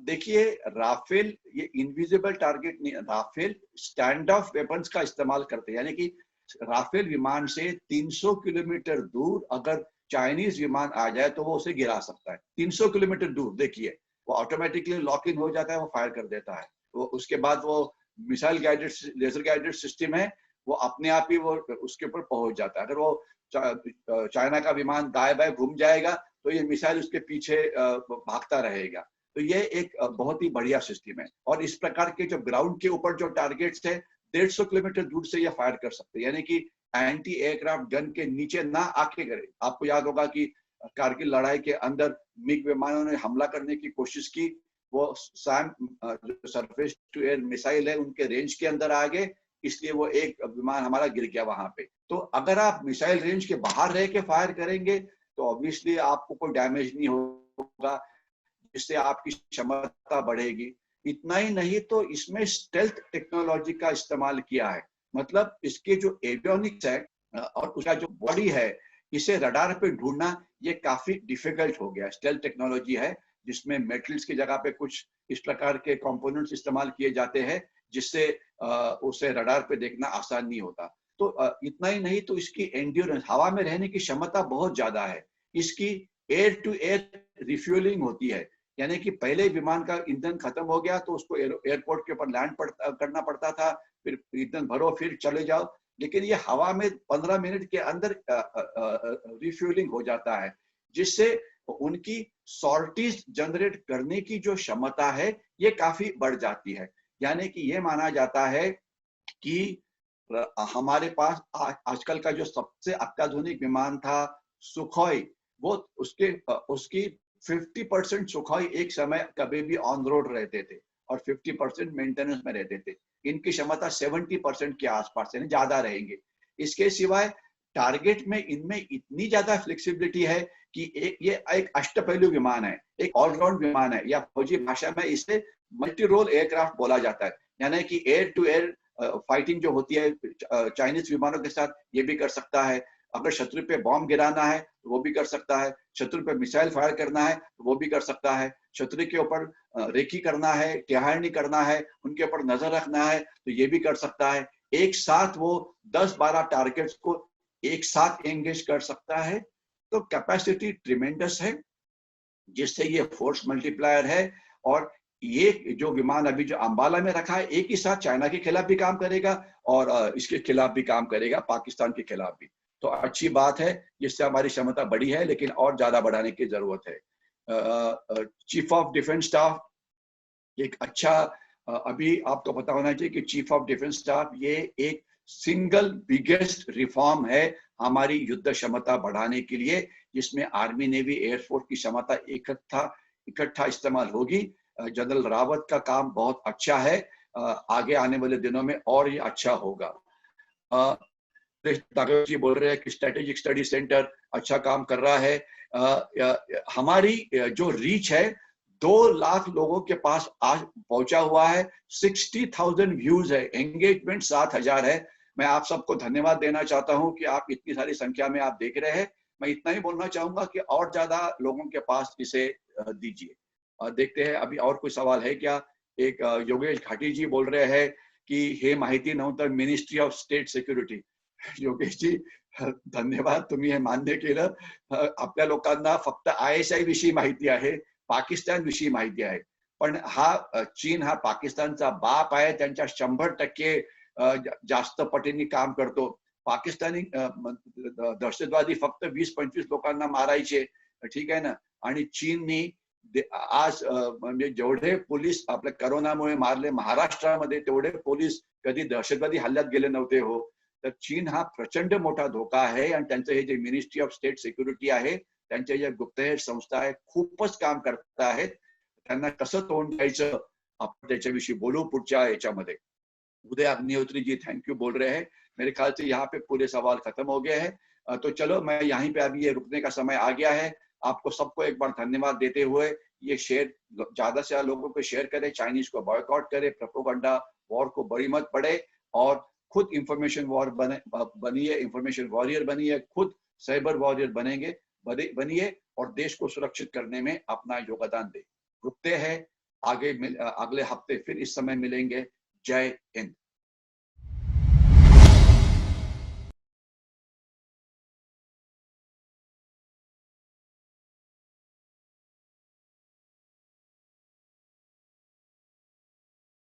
देखिए, राफेल ये इनविजिबल टारगेट नहीं, राफेल स्टैंड ऑफ वेपन्स का इस्तेमाल करते हैं। यानी कि राफेल विमान से 300 किलोमीटर दूर अगर चाइनीज विमान आ जाए तो वो उसे गिरा सकता है। 300 किलोमीटर दूर, देखिए, वो ऑटोमेटिकली लॉक इन हो जाता है, वो फायर कर देता है। वो उसके बाद वो missile guided, laser guided system है, वो अपने आप ही वो उसके ऊपर पहुंच जाता है। अगर वो चाइना का विमान दाएं बाएं घूम जाएगा तो ये मिसाइल उसके पीछे भागता रहेगा। तो ये एक बहुत ही बढ़िया सिस्टम है। और इस प्रकार के जो ग्राउंड के ऊपर जो टारगेट्स है 150 किलोमीटर दूर से ये फायर कर सकते हैं, यानी कि एंटी एयरक्राफ्ट गन के नीचे ना आके करे। आपको याद होगा कि कारगिल लड़ाई के अंदर मिग विमानों ने हमला करने की कोशिश की, वो सैम जो सरफेस टू एयर मिसाइल है उनके रेंज के अंदर आ गए, इसलिए वो एक विमान हमारा गिर गया वहां पे। तो अगर आप मिसाइल रेंज के बाहर रह के फायर करेंगे तो ऑब्वियसली आपको कोई डैमेज नहीं होगा, जिससे आपकी क्षमता बढ़ेगी। इतना ही नहीं, तो इसमें स्टेल्थ टेक्नोलॉजी का इस्तेमाल किया है। मतलब इसके जो एवियोनिक्स है और उसका जो बॉडी है, इसे रडार पे ढूंढना ये काफी डिफिकल्ट हो गया। स्टेल्थ टेक्नोलॉजी है जिसमें मेटल्स की जगह पे कुछ इस प्रकार के कंपोनेंट्स इस्तेमाल किए जाते हैं, जिससे उसे रडार पे देखना आसान नहीं होता। तो इतना ही नहीं, तो इसकी एंड्योरेंस, हवा में रहने की क्षमता बहुत ज्यादा है। इसकी एयर टू एयर रिफ्यूलिंग होती है, यानी कि पहले विमान का ईंधन खत्म हो गया तो उसको एयरपोर्ट के ऊपर लैंड करना पड़ता था, फिर ईंधन भरो फिर चले जाओ। लेकिन ये हवा में 15 मिनट के अंदर रिफ्यूलिंग हो जाता है, जिससे उनकी सॉर्टीज जनरेट करने की जो क्षमता है ये काफी बढ़ जाती है। यानी कि ये माना जाता है कि हमारे पास आजकल का जो सबसे अत्याधुनिक विमान था सुखोई, वो उसकी 50% सुखोई एक समय कभी भी ऑन रोड रहते थे और 50% मेंटेनेंस में रहते थे। इनकी क्षमता 70% के आसपास है, ज्यादा रहेंगे। इसके सिवाय टारगेट में इनमें इतनी ज्यादा फ्लेक्सिबिलिटी है कि ये एक अष्टपहलु विमान है, एक ऑलराउंड विमान है, या फौजी भाषा में इसे मल्टी रोल एयरक्राफ्ट बोला जाता है। यानी कि एयर टू एयर फाइटिंग जो होती है चाइनीज विमानों के साथ, ये भी कर सकता है। अगर शत्रु पे बॉम्ब गिराना है तो वो भी कर सकता है, शत्रु पे मिसाइल फायर करना है तो वो भी कर सकता है, शत्रु के ऊपर रेकी करना है, टिहानी करना है, उनके ऊपर नजर रखना है तो ये भी कर सकता है। एक साथ वो 10-12 टारगेट्स को एक साथ एंगेज कर सकता है। तो कैपेसिटी ट्रिमेंडस है, जिससे ये फोर्स मल्टीप्लायर है। और ये जो विमान अभी जो अंबाला में रखा है, एक ही साथ चाइना के खिलाफ भी काम करेगा और इसके खिलाफ भी काम करेगा, पाकिस्तान के खिलाफ भी। तो अच्छी बात है, जिससे हमारी क्षमता बढ़ी है, लेकिन और ज्यादा बढ़ाने की जरूरत है। चीफ ऑफ डिफेंस स्टाफ एक अच्छा, अभी आपको पता होना चाहिए कि चीफ ऑफ डिफेंस स्टाफ ये एक सिंगल बिगेस्ट रिफॉर्म है हमारी युद्ध क्षमता बढ़ाने के लिए, जिसमें आर्मी नेवी एयरफोर्स की क्षमता इकट्ठा इस्तेमाल होगी। जनरल रावत का काम बहुत अच्छा है, आगे आने वाले दिनों में और ये अच्छा होगा। जी बोल रहे हैं कि स्ट्रेटेजिक स्टडी सेंटर अच्छा काम कर रहा है। हमारी जो रीच है 2 लाख लोगों के पास आज पहुंचा हुआ है, 60,000 व्यूज है, एंगेजमेंट 7,000 है। मैं आप सबको धन्यवाद देना चाहता हूं कि आप इतनी सारी संख्या में आप देख रहे हैं। मैं इतना ही बोलना चाहूंगा कि और ज्यादा लोगों के पास इसे दीजिए। देखते हैं अभी और कोई सवाल है क्या। एक योगेश घाटी जी बोल रहे हैं कि हे माहिती नव्हतं ministry of state security. Yogeshji धन्यवाद, तुम्ही हे मान्य केलं। आपल्या लोकांना फक्त ISI विषयी माहिती आहे, पाकिस्तान विषयी माहिती आहे, पण चीन हा पाकिस्तानचा बाप आहे, त्यांच्या 100% जास्त पटीने काम करतो। पाकिस्तानी दहशतवादी फक्त 20-25 लोकांना मारायचे, ठीक आहे ना, आणि चीननी आज म्हणजे जेवढे पोलीस आपल्या करोनामुळे मारले महाराष्ट्रामध्ये, तेवढे पोलीस कधी दहशतवादी हल्ल्यात गेले नव्हते हो। तर चीन हा प्रचंड मोठा धोका आहे आणि त्यांचं हे जे मिनिस्ट्री ऑफ स्टेट सिक्युरिटी आहे, त्यांच्या ज्या गुप्तहेर संस्था आहेत, खूपच काम करत आहेत। त्यांना कसं तोंड द्यायचं आपण त्याच्याविषयी बोलू पुढच्या याच्यामध्ये। उदय अग्निहोत्री जी थैंक यू बोल रहे हैं। मेरे ख्याल से यहाँ पे पूरे सवाल खत्म हो गए हैं। तो चलो मैं यहीं पे अभी ये रुकने का समय आ गया है। आपको सबको एक बार धन्यवाद देते हुए ये शेयर ज्यादा से ज्यादा लोगों को शेयर करें, चाइनीज को बॉयकॉट करें, प्रोपेगेंडा वॉर को बड़ी मत पड़े और खुद इंफॉर्मेशन वॉर बनिए, इंफॉर्मेशन वॉरियर बनिए, खुद साइबर वॉरियर बनिए और देश को सुरक्षित करने में अपना योगदान दे। रुकते हैं, अगले हफ्ते फिर इस समय मिलेंगे। जय हिंद।